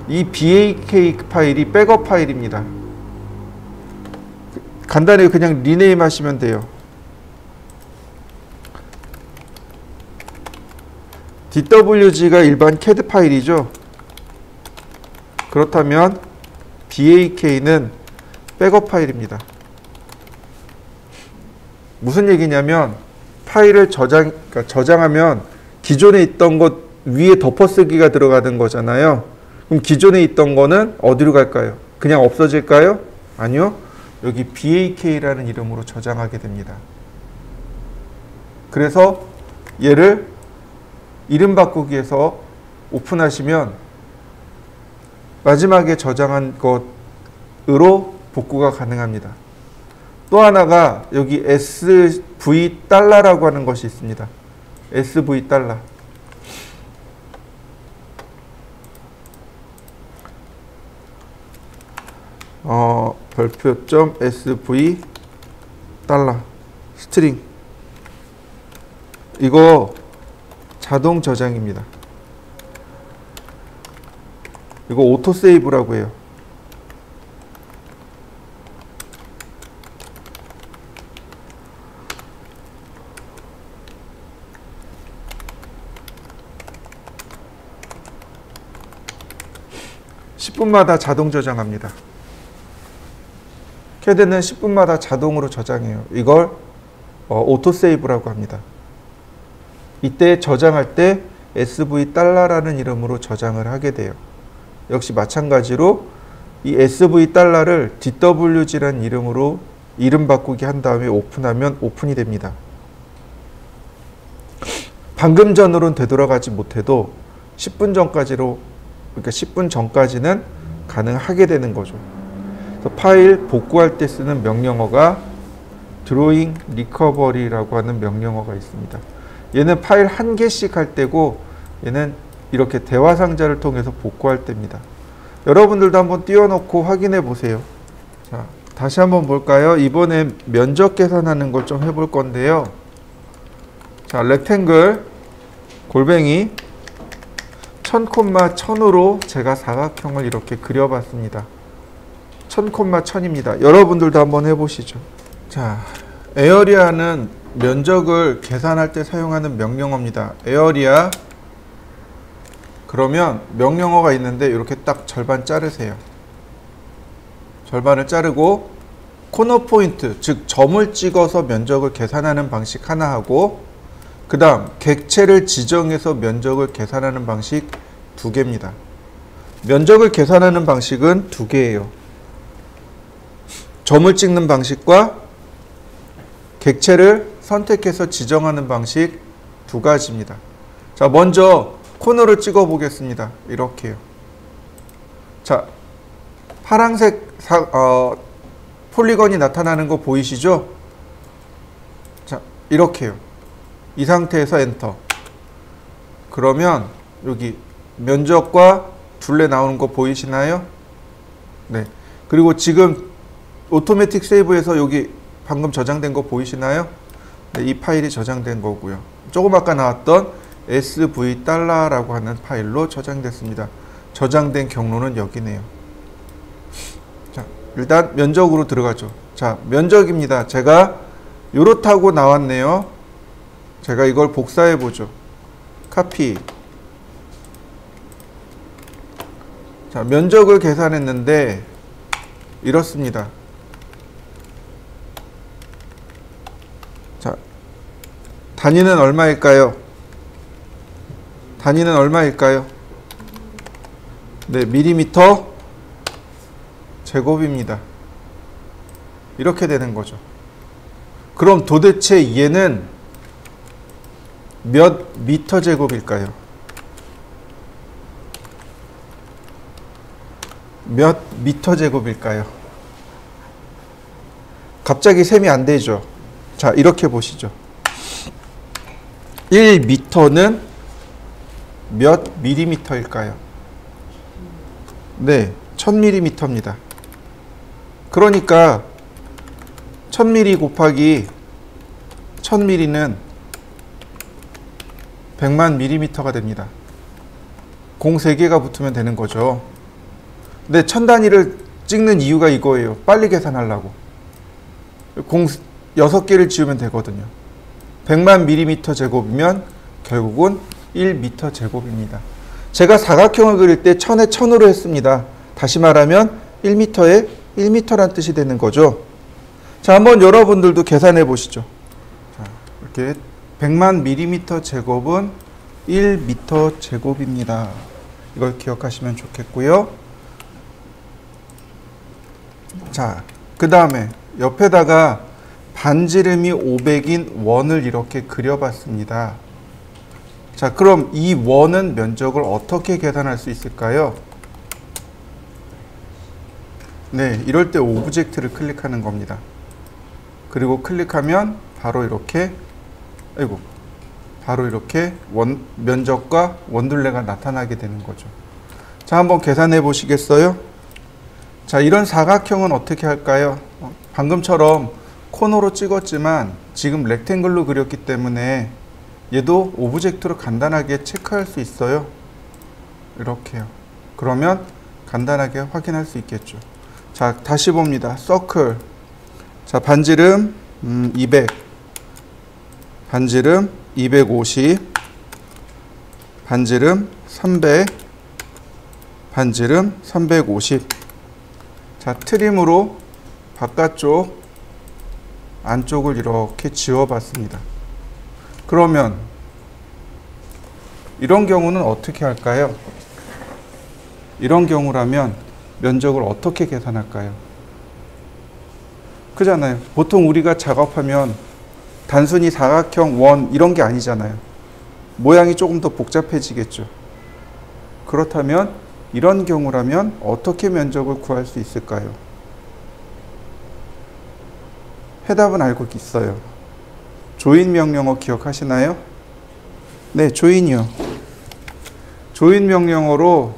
이 BAK 파일이 백업 파일입니다. 간단히 그냥 리네임 하시면 돼요. DWG가 일반 CAD 파일이죠. 그렇다면 BAK는 백업 파일입니다. 무슨 얘기냐면 파일을 저장하면 기존에 있던 것 위에 덮어쓰기가 들어가는 거잖아요. 그럼 기존에 있던 거는 어디로 갈까요? 그냥 없어질까요? 아니요. 여기 BAK라는 이름으로 저장하게 됩니다. 그래서 얘를 이름 바꾸기에서 오픈하시면 마지막에 저장한 것으로 복구가 가능합니다. 또 하나가 여기 SV 달러라고 하는 것이 있습니다. SV 달러. 별표점 SV 달러 스트링. 이거 자동 저장입니다. 이거 오토 세이브라고 해요. (10분마다) 자동 저장합니다. CAD는 10분마다 자동으로 저장해요. 이걸 오토 세이브라고 합니다. 이때 저장할 때 SV 달러라는 이름으로 저장을 하게 돼요. 역시 마찬가지로 이 SV 달러를 DWG라는 이름으로 이름 바꾸기 한 다음에 오픈하면 오픈이 됩니다. 방금 전으로는 되돌아가지 못해도 10분 전까지로, 그러니까 10분 전까지는 가능하게 되는 거죠. 그래서 파일 복구할 때 쓰는 명령어가 drawing recovery라고 하는 명령어가 있습니다. 얘는 파일 한 개씩 할 때고, 얘는 이렇게 대화 상자를 통해서 복구할 때입니다. 여러분들도 한번 띄워놓고 확인해 보세요. 자, 다시 한번 볼까요? 이번에 면적 계산하는 걸 좀 해볼 건데요. 자, 렉탱글 골뱅이 1000,1000으로 제가 사각형을 이렇게 그려봤습니다. 1000,1000입니다. 여러분들도 한번 해보시죠. 자, 에어리아는 면적을 계산할 때 사용하는 명령어입니다. 에어리아. 그러면 명령어가 있는데 이렇게 딱 절반 자르세요. 절반을 자르고 코너 포인트, 즉 점을 찍어서 면적을 계산하는 방식 하나 하고, 그 다음 객체를 지정해서 면적을 계산하는 방식 2개입니다. 면적을 계산하는 방식은 2개예요. 점을 찍는 방식과 객체를 선택해서 지정하는 방식 2가지입니다. 자, 먼저 코너를 찍어 보겠습니다. 이렇게요. 자, 파란색 폴리건이 나타나는 거 보이시죠? 자, 이렇게요. 이 상태에서 엔터. 그러면 여기 면적과 둘레 나오는 거 보이시나요? 네. 그리고 지금 오토매틱 세이브에서 여기 방금 저장된 거 보이시나요? 네, 이 파일이 저장된 거고요. 조금 아까 나왔던 SV 달러라고 하는 파일로 저장됐습니다. 저장된 경로는 여기네요. 자, 일단 면적으로 들어가죠. 자, 면적입니다. 제가 요렇다고 나왔네요. 제가 이걸 복사해 보죠. 카피. 자, 면적을 계산했는데 이렇습니다. 자, 단위는 얼마일까요? 단위는 얼마일까요? 네, 밀리미터 제곱입니다. 이렇게 되는 거죠. 그럼 도대체 얘는 몇 미터 제곱일까요? 몇 미터 제곱일까요? 갑자기 셈이 안 되죠. 자, 이렇게 보시죠. 1미터는 몇 밀리미터일까요? 네, 1000mm입니다. 그러니까 1000mm 곱하기 1000mm는 100만 밀리미터가 됩니다. 공 3개가 붙으면 되는 거죠. 근데 1000단위를 찍는 이유가 이거예요. 빨리 계산하려고. 공 6개를 지우면 되거든요. 100만 밀리미터 제곱이면 결국은 1미터 제곱입니다. 제가 사각형을 그릴 때 1000에 1000으로 했습니다. 다시 말하면 1m에 1m란 뜻이 되는 거죠. 자, 한번 여러분들도 계산해 보시죠. 자, 이렇게 100만 밀리미터 제곱은 1미터 제곱입니다. 이걸 기억하시면 좋겠고요. 자, 그 다음에 옆에다가 반지름이 500인 원을 이렇게 그려봤습니다. 자, 그럼 이 원은 면적을 어떻게 계산할 수 있을까요? 네, 이럴 때 오브젝트를 클릭하는 겁니다. 그리고 클릭하면 바로 이렇게 면적과 원둘레가 나타나게 되는 거죠. 자, 한번 계산해 보시겠어요? 자, 이런 사각형은 어떻게 할까요? 방금처럼 코너로 찍었지만 지금 렉탱글로 그렸기 때문에 얘도 오브젝트로 간단하게 체크할 수 있어요. 이렇게요. 그러면 간단하게 확인할 수 있겠죠. 자, 다시 봅니다. 서클. 자, 반지름 200, 반지름 250, 반지름 300, 반지름 350. 자, 트림으로 바깥쪽, 안쪽을 이렇게 지워봤습니다. 그러면 이런 경우는 어떻게 할까요? 이런 경우라면 면적을 어떻게 계산할까요? 그잖아요. 보통 우리가 작업하면 단순히 사각형, 원 이런 게 아니잖아요. 모양이 조금 더 복잡해지겠죠. 그렇다면 이런 경우라면 어떻게 면적을 구할 수 있을까요? 해답은 알고 있어요. 조인 명령어 기억하시나요? 네, 조인이요. 조인 명령어로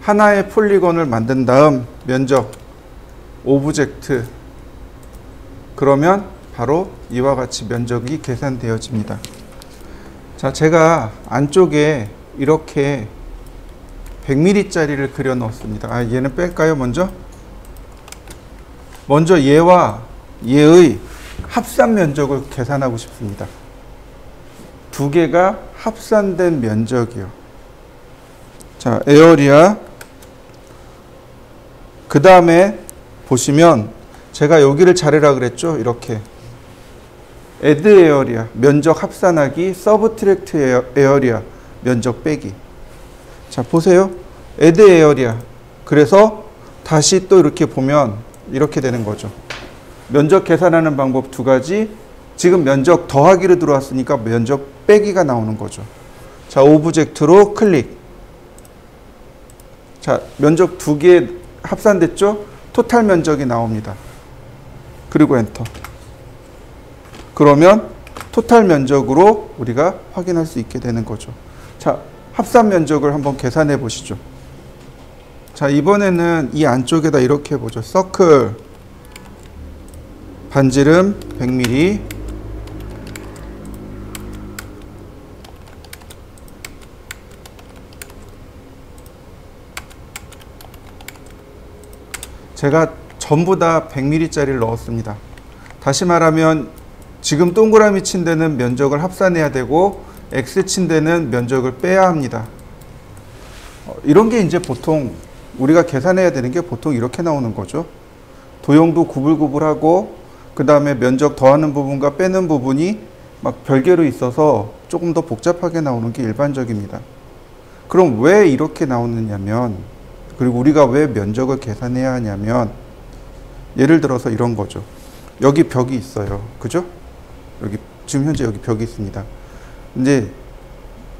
하나의 폴리곤을 만든 다음 면적, 오브젝트, 그러면 바로 이와 같이 면적이 계산되어집니다. 자, 제가 안쪽에 이렇게 100mm짜리를 그려 넣었습니다. 아, 얘는 뺄까요, 먼저? 먼저 얘와 얘의 합산 면적을 계산하고 싶습니다. 두 개가 합산된 면적이요. 자, 에어리아. 그 다음에 보시면 제가 여기를 자르라 그랬죠? 이렇게. 애드 에어리아, 면적 합산하기, 서브트랙트 에어리아, 면적 빼기. 자, 보세요. 애드 에어리아. 그래서 다시 또 이렇게 보면 이렇게 되는 거죠. 면적 계산하는 방법 두 가지. 지금 면적 더하기로 들어왔으니까 면적 빼기가 나오는 거죠. 자, 오브젝트로 클릭. 자, 면적 두 개 합산됐죠? 토탈 면적이 나옵니다. 그리고 엔터. 그러면 토탈 면적으로 우리가 확인할 수 있게 되는 거죠. 자, 합산 면적을 한번 계산해 보시죠. 자, 이번에는 이 안쪽에다 이렇게 해보죠. 서클, 반지름 100mm, 제가 전부 다 100mm짜리를 넣었습니다. 다시 말하면 지금 동그라미 친 데는 면적을 합산해야 되고 X 친 데는 면적을 빼야 합니다. 이런 게 이제 보통 우리가 계산해야 되는 게 보통 이렇게 나오는 거죠. 도형도 구불구불하고 그 다음에 면적 더하는 부분과 빼는 부분이 막 별개로 있어서 조금 더 복잡하게 나오는 게 일반적입니다. 그럼 왜 이렇게 나오느냐면, 그리고 우리가 왜 면적을 계산해야 하냐면, 예를 들어서 이런 거죠. 여기 벽이 있어요. 그죠? 여기 지금 현재 여기 벽이 있습니다. 근데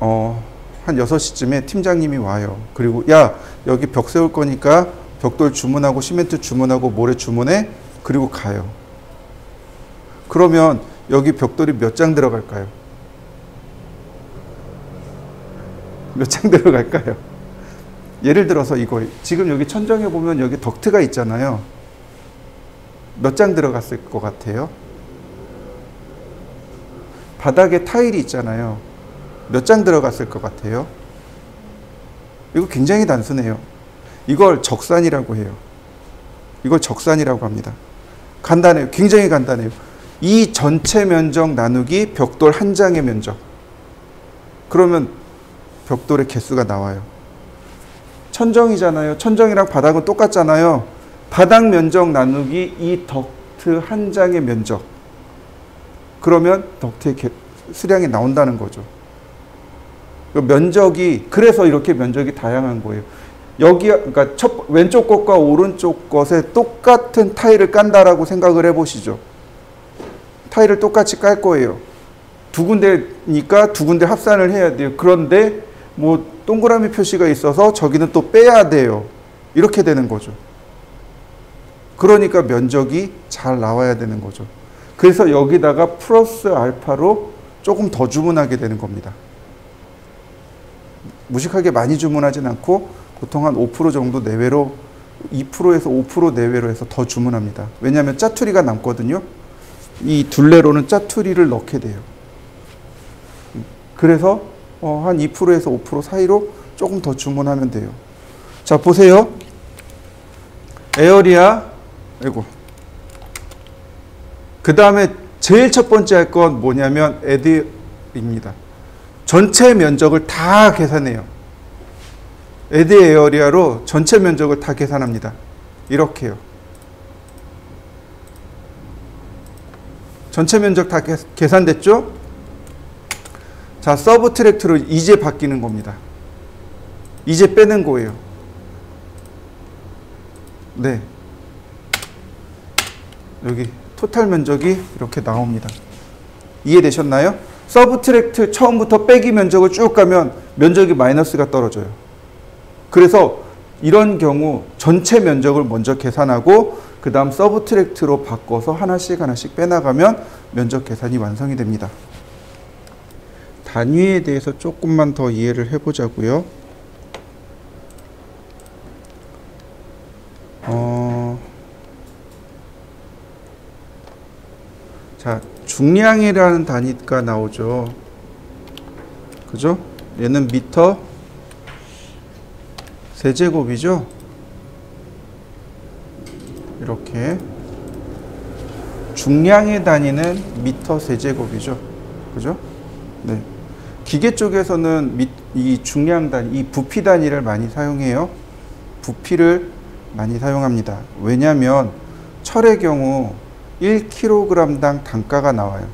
한 6시쯤에 팀장님이 와요. 그리고 야, 여기 벽 세울 거니까 벽돌 주문하고 시멘트 주문하고 모래 주문해. 그리고 가요. 그러면 여기 벽돌이 몇 장 들어갈까요? 몇 장 들어갈까요? 예를 들어서 이거 지금 여기 천정에 보면 여기 덕트가 있잖아요. 몇 장 들어갔을 것 같아요? 바닥에 타일이 있잖아요. 몇 장 들어갔을 것 같아요? 이거 굉장히 단순해요. 이걸 적산이라고 해요. 이걸 적산이라고 합니다. 간단해요. 굉장히 간단해요. 이 전체 면적 나누기 벽돌 한 장의 면적. 그러면 벽돌의 개수가 나와요. 천정이잖아요. 천정이랑 바닥은 똑같잖아요. 바닥 면적 나누기 이 덕트 한 장의 면적. 그러면 덕트의 수량이 나온다는 거죠. 면적이, 그래서 이렇게 면적이 다양한 거예요. 여기, 그러니까 왼쪽 것과 오른쪽 것에 똑같은 타일을 깐다라고 생각을 해보시죠. 타일을 똑같이 깔 거예요. 두 군데니까 두 군데 합산을 해야 돼요. 그런데 뭐 동그라미 표시가 있어서 저기는 또 빼야 돼요. 이렇게 되는 거죠. 그러니까 면적이 잘 나와야 되는 거죠. 그래서 여기다가 플러스 알파로 조금 더 주문하게 되는 겁니다. 무식하게 많이 주문하진 않고 보통 한 5% 정도 내외로, 2%에서 5% 내외로 해서 더 주문합니다. 왜냐하면 짜투리가 남거든요. 이 둘레로는 짜투리를 넣게 돼요. 그래서 한 2%에서 5% 사이로 조금 더 주문하면 돼요. 자, 보세요. 에어리아, 아이고. 그 다음에 제일 첫 번째 할 건 뭐냐면 애드입니다. 전체 면적을 다 계산해요. 애드 에어리아로 전체 면적을 다 계산합니다. 이렇게요. 전체 면적 다 계산됐죠? 자, 서브트랙트로 이제 바뀌는 겁니다. 이제 빼는 거예요. 네. 여기 토탈 면적이 이렇게 나옵니다. 이해되셨나요? 서브트랙트 처음부터 빼기 면적을 쭉 가면 면적이 마이너스가 떨어져요. 그래서 이런 경우 전체 면적을 먼저 계산하고 그 다음 서브트랙트로 바꿔서 하나씩 빼나가면 면적 계산이 완성이 됩니다. 단위에 대해서 조금만 더 이해를 해보자고요. 자, 중량이라는 단위가 나오죠. 그죠? 얘는 미터 세제곱이죠. 이렇게 중량의 단위는 미터 세제곱이죠. 그죠? 네. 기계 쪽에서는 이 중량 단위, 이 부피 단위를 많이 사용해요. 부피를 많이 사용합니다. 왜냐하면 철의 경우 1kg당 단가가 나와요.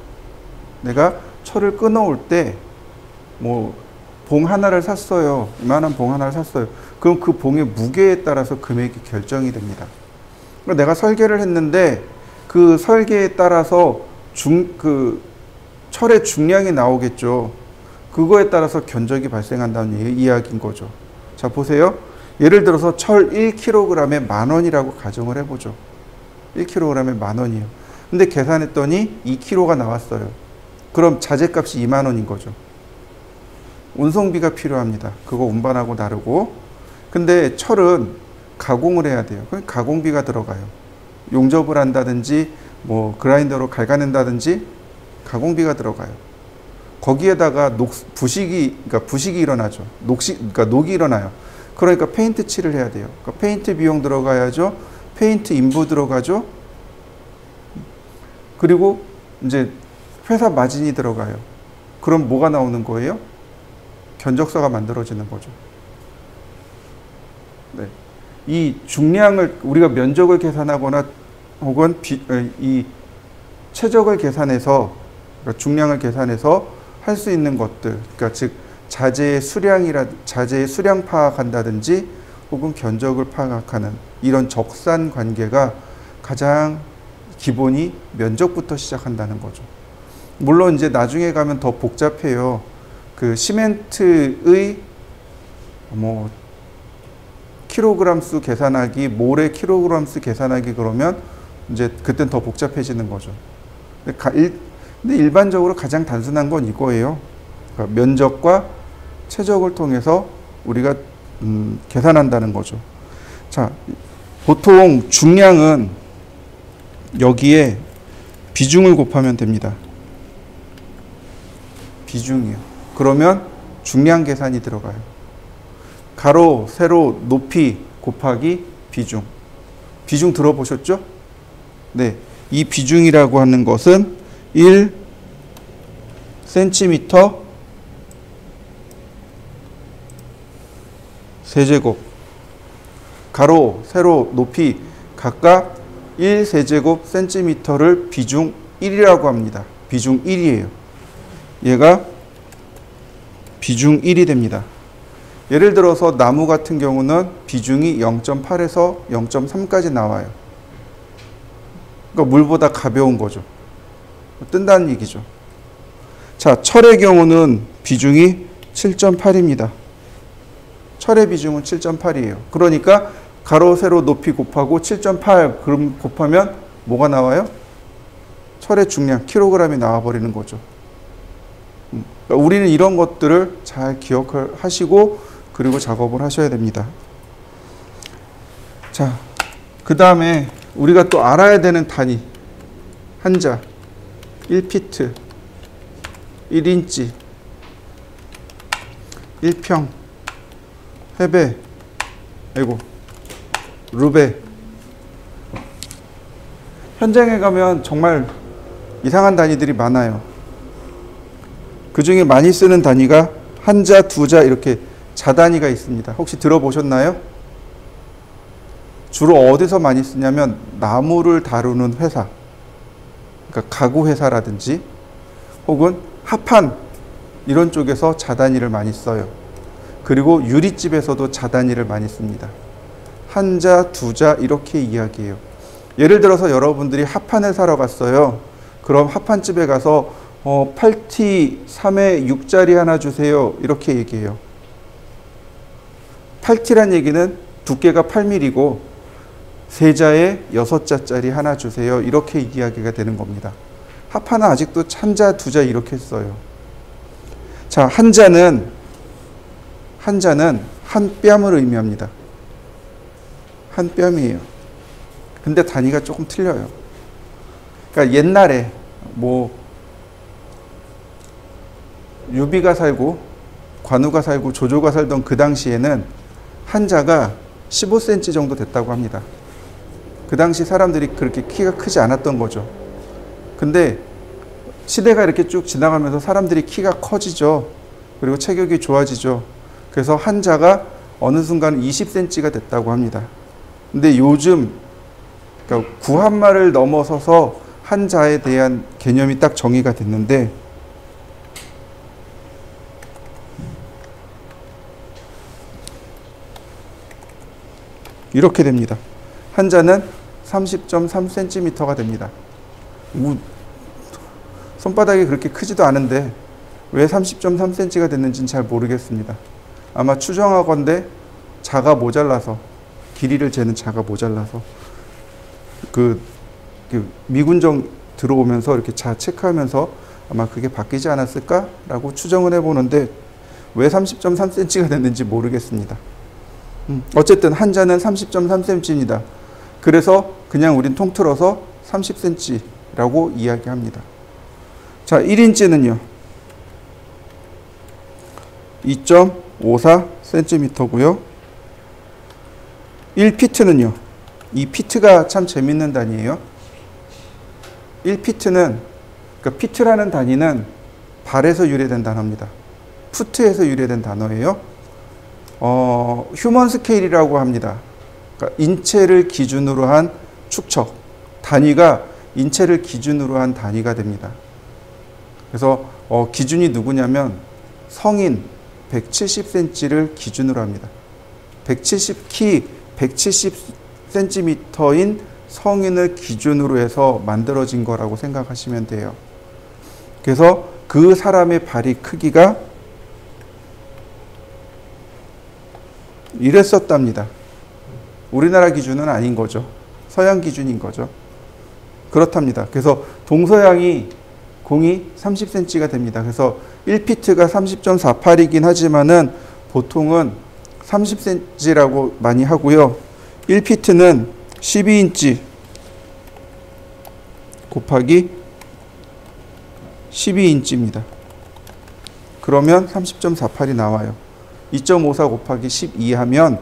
내가 철을 끊어올 때 뭐 봉 하나를 샀어요. 이만한 봉 하나를 샀어요. 그럼 그 봉의 무게에 따라서 금액이 결정이 됩니다. 내가 설계를 했는데 그 설계에 따라서 철의 중량이 나오겠죠. 그거에 따라서 견적이 발생한다는 이야기인 거죠. 자, 보세요. 예를 들어서 철 1kg에 10,000원이라고 가정을 해보죠. 1kg에 10,000원이에요. 근데 계산했더니 2kg가 나왔어요. 그럼 자재값이 20,000원인 거죠. 운송비가 필요합니다. 그거 운반하고 나르고. 근데 철은 가공을 해야 돼요. 그럼 가공비가 들어가요. 용접을 한다든지 뭐 그라인더로 갉아낸다든지 가공비가 들어가요. 거기에다가 부식이 일어나죠. 그러니까 녹이 일어나요. 그러니까 페인트 칠을 해야 돼요. 그러니까 페인트 비용 들어가야죠. 페인트 인부 들어가죠. 그리고 이제 회사 마진이 들어가요. 그럼 뭐가 나오는 거예요? 견적서가 만들어지는 거죠. 네. 이 중량을 우리가 면적을 계산하거나 혹은 이 최적을 계산해서, 그러니까 중량을 계산해서 할 수 있는 것들, 그러니까 즉 자재의 수량 파악한다든지 혹은 견적을 파악하는 이런 적산 관계가 가장 기본이 면적부터 시작한다는 거죠. 물론 이제 나중에 가면 더 복잡해요. 그 시멘트의 뭐 킬로그램 수 계산하기, 모래 킬로그램 수 계산하기 그러면 이제 그땐 더 복잡해지는 거죠. 근데 일반적으로 가장 단순한 건 이거예요. 그러니까 면적과 최적을 통해서 우리가 계산한다는 거죠. 자, 보통 중량은 여기에 비중을 곱하면 됩니다. 비중이요. 그러면 중량 계산이 들어가요. 가로, 세로, 높이 곱하기 비중. 비중 들어보셨죠? 네. 이 비중이라고 하는 것은 1cm 세제곱, 가로, 세로, 높이 각각 1세제곱 센티미터를 비중 1이라고 합니다. 비중 1이에요. 얘가 비중 1이 됩니다. 예를 들어서 나무 같은 경우는 비중이 0.8에서 0.3까지 나와요. 그러니까 물보다 가벼운 거죠. 뜬다는 얘기죠. 자, 철의 경우는 비중이 7.8입니다. 철의 비중은 7.8이에요. 그러니까 가로, 세로, 높이 곱하고 7.8 그럼 곱하면 뭐가 나와요? 철의 중량, 킬로그램이 나와버리는 거죠. 그러니까 우리는 이런 것들을 잘 기억하시고 그리고 작업을 하셔야 됩니다. 자, 그 다음에 우리가 또 알아야 되는 단위 한자 1피트 1인치 1평 해배 루베. 현장에 가면 정말 이상한 단위들이 많아요. 그 중에 많이 쓰는 단위가 한자, 두자 이렇게 자단위가 있습니다. 혹시 들어보셨나요? 주로 어디서 많이 쓰냐면 나무를 다루는 회사, 그러니까 가구 회사라든지 혹은 합판 이런 쪽에서 자단위를 많이 써요. 그리고 유리집에서도 자단위를 많이 씁니다. 한자, 두자 이렇게 이야기해요. 예를 들어서 여러분들이 합판을 사러 갔어요. 그럼 합판집에 가서 8T 3에 6짜리 하나 주세요. 이렇게 얘기해요. 8T란 얘기는 두께가 8mm고 세자에 6자짜리 하나 주세요. 이렇게 이야기가 되는 겁니다. 합판은 아직도 한자, 두자 이렇게 써요. 자, 한자는 한 뺨을 의미합니다. 한 뺨이에요. 근데 단위가 조금 틀려요. 그러니까 옛날에 유비가 살고 관우가 살고 조조가 살던 그 당시에는 한자가 15cm 정도 됐다고 합니다. 그 당시 사람들이 그렇게 키가 크지 않았던 거죠. 근데 시대가 이렇게 쭉 지나가면서 사람들이 키가 커지죠. 그리고 체격이 좋아지죠. 그래서 한자가 어느 순간 20cm가 됐다고 합니다. 근데 요즘 그러니까 구한말을 넘어서서 한자에 대한 개념이 딱 정의가 됐는데 이렇게 됩니다. 한자는 30.3cm가 됩니다. 손바닥이 그렇게 크지도 않은데 왜 30.3cm가 됐는지는 잘 모르겠습니다. 아마 추정하건대 자가 모자라서 길이를 재는 자가 모자라서 그 미군정 들어오면서 이렇게 자 체크하면서 아마 그게 바뀌지 않았을까라고 추정을 해보는데 왜 30.3cm가 됐는지 모르겠습니다. 어쨌든 한자는 30.3cm입니다. 그래서 그냥 우린 통틀어서 30cm라고 이야기합니다. 자, 1인치는요. 2.54cm고요. 1피트는요. 이 피트가 참 재밌는 단위예요. 1피트는 그러니까 피트라는 단위는 발에서 유래된 단어입니다. 푸트에서 유래된 단어예요. 휴먼 스케일이라고 합니다. 그러니까 인체를 기준으로 한 축척 단위가 인체를 기준으로 한 단위가 됩니다. 그래서 기준이 누구냐면 성인 170cm를 기준으로 합니다. 키 170cm인 성인을 기준으로 해서 만들어진 거라고 생각하시면 돼요. 그래서 그 사람의 발이 크기가 이랬었답니다. 우리나라 기준은 아닌 거죠. 서양 기준인 거죠. 그렇답니다. 그래서 동서양이 공이 30cm가 됩니다. 그래서 1피트가 30.48이긴 하지만은 보통은 30cm라고 많이 하고요. 1피트는 12인치 곱하기 12인치입니다. 그러면 30.48이 나와요. 2.54 곱하기 12 하면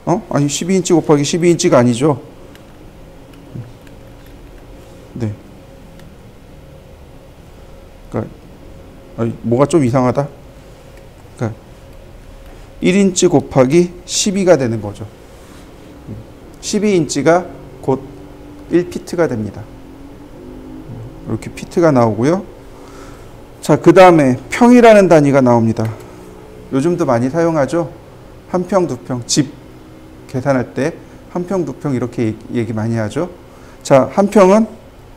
아니 12인치 곱하기 12인치가 아니죠. 뭐가 좀 이상하다. 그러니까 1인치 곱하기 12가 되는 거죠. 12인치가 곧 1피트가 됩니다. 이렇게 피트가 나오고요. 자, 그 다음에 평이라는 단위가 나옵니다. 요즘도 많이 사용하죠. 한 평, 두 평, 집 계산할 때 한 평, 두 평 이렇게 얘기 많이 하죠. 자, 한 평은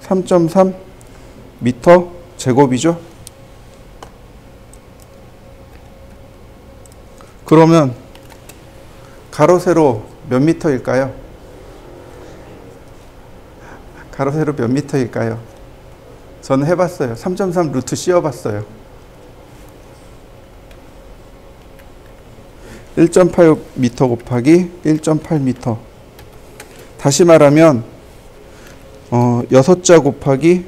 3.3 미터 제곱이죠. 그러면 가로 세로 몇 미터일까요? 가로 세로 몇 미터일까요? 저는 해봤어요. 3.3 루트 씌워봤어요. 1.8 미터 곱하기 1.8 미터. 다시 말하면 6자 곱하기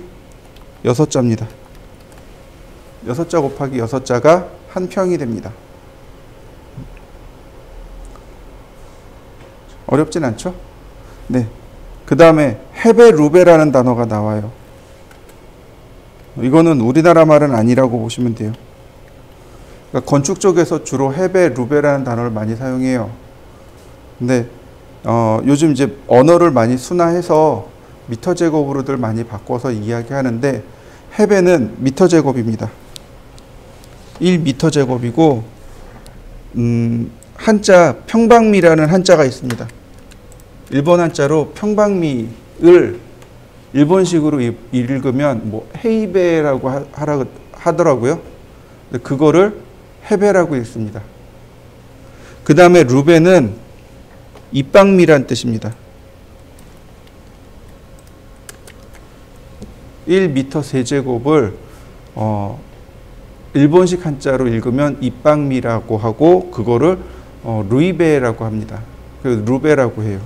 6자입니다. 6자 곱하기 6자가 한 평이 됩니다. 어렵진 않죠? 네. 그 다음에 헤베 루베라는 단어가 나와요. 이거는 우리나라 말은 아니라고 보시면 돼요. 그러니까 건축 쪽에서 주로 헤베 루베라는 단어를 많이 사용해요. 근데 요즘 이제 언어를 많이 순화해서 미터 제곱으로들 많이 바꿔서 이야기하는데 헤베는 미터 제곱입니다. 1미터 제곱이고 한자 평방미라는 한자가 있습니다. 일본 한자로 평방미를 일본식으로 읽으면 뭐 헤이베라고 하더라고요. 근데 그거를 헤베라고 읽습니다. 그 다음에 루베는 입방미란 뜻입니다. 1미터 세제곱을 일본식 한자로 읽으면 입방미라고 하고 그거를 루이베라고 합니다. 그래서 루베라고 해요.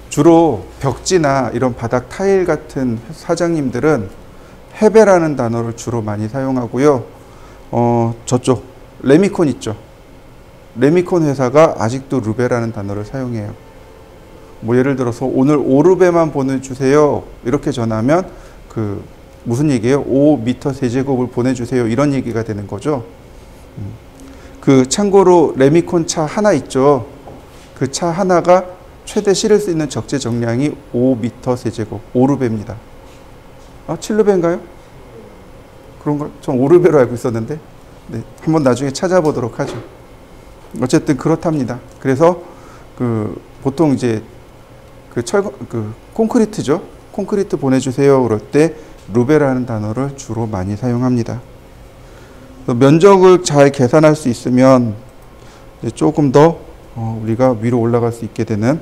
주로 벽지나 이런 바닥 타일 같은 사장님들은 헤베라는 단어를 주로 많이 사용하고요. 저쪽 레미콘 있죠. 레미콘 회사가 아직도 루베라는 단어를 사용해요. 뭐 예를 들어서 오늘 5루베만 보내주세요. 이렇게 전하면 무슨 얘기예요? 5미터 세제곱을 보내주세요. 이런 얘기가 되는 거죠. 참고로 레미콘 차 하나 있죠. 그 차 하나가 최대 실을 수 있는 적재 정량이 5미터 세제곱, 5루베입니다. 7루베인가요? 그런가? 전 5루베로 알고 있었는데, 네, 한번 나중에 찾아보도록 하죠. 어쨌든 그렇답니다. 그래서 보통 이제 콘크리트죠. 콘크리트 보내주세요. 그럴 때 루베라는 단어를 주로 많이 사용합니다. 면적을 잘 계산할 수 있으면 조금 더 우리가 위로 올라갈 수 있게 되는,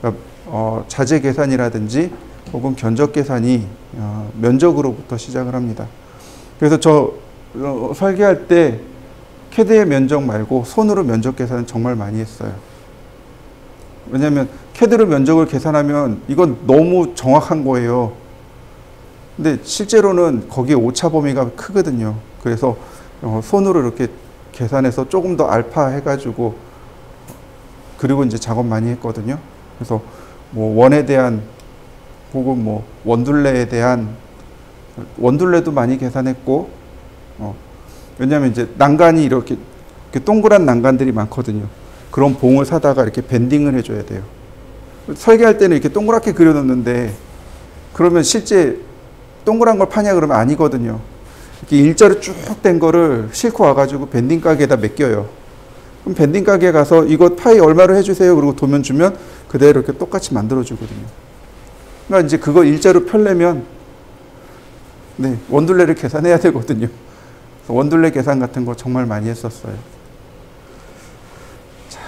그러니까 자재 계산이라든지 혹은 견적 계산이 면적으로부터 시작을 합니다. 그래서 저 설계할 때 캐드의 면적 말고 손으로 면적 계산은 정말 많이 했어요. 왜냐하면 캐드로 면적을 계산하면 이건 너무 정확한 거예요. 근데 실제로는 거기에 오차 범위가 크거든요. 그래서 손으로 이렇게 계산해서 조금 더 알파 해가지고 그리고 이제 작업 많이 했거든요. 그래서 뭐 원에 대한 혹은 뭐 원둘레에 대한 원둘레도 많이 계산했고, 왜냐하면 이제 난간이 이렇게 동그란 난간들이 많거든요. 그런 봉을 사다가 이렇게 밴딩을 해줘야 돼요. 설계할 때는 이렇게 동그랗게 그려놓는데 그러면 실제 동그란 걸 파냐 그러면 아니거든요. 이렇게 일자로 쭉 된 거를 싣고 와가지고 밴딩 가게에다 맡겨요. 그럼 밴딩 가게에 가서 이거 파이 얼마로 해주세요. 그리고 도면 주면 그대로 이렇게 똑같이 만들어주거든요. 그러니까 이제 그거 일자로 펴려면 네, 원둘레를 계산해야 되거든요. 원둘레 계산 같은 거 정말 많이 했었어요. 자,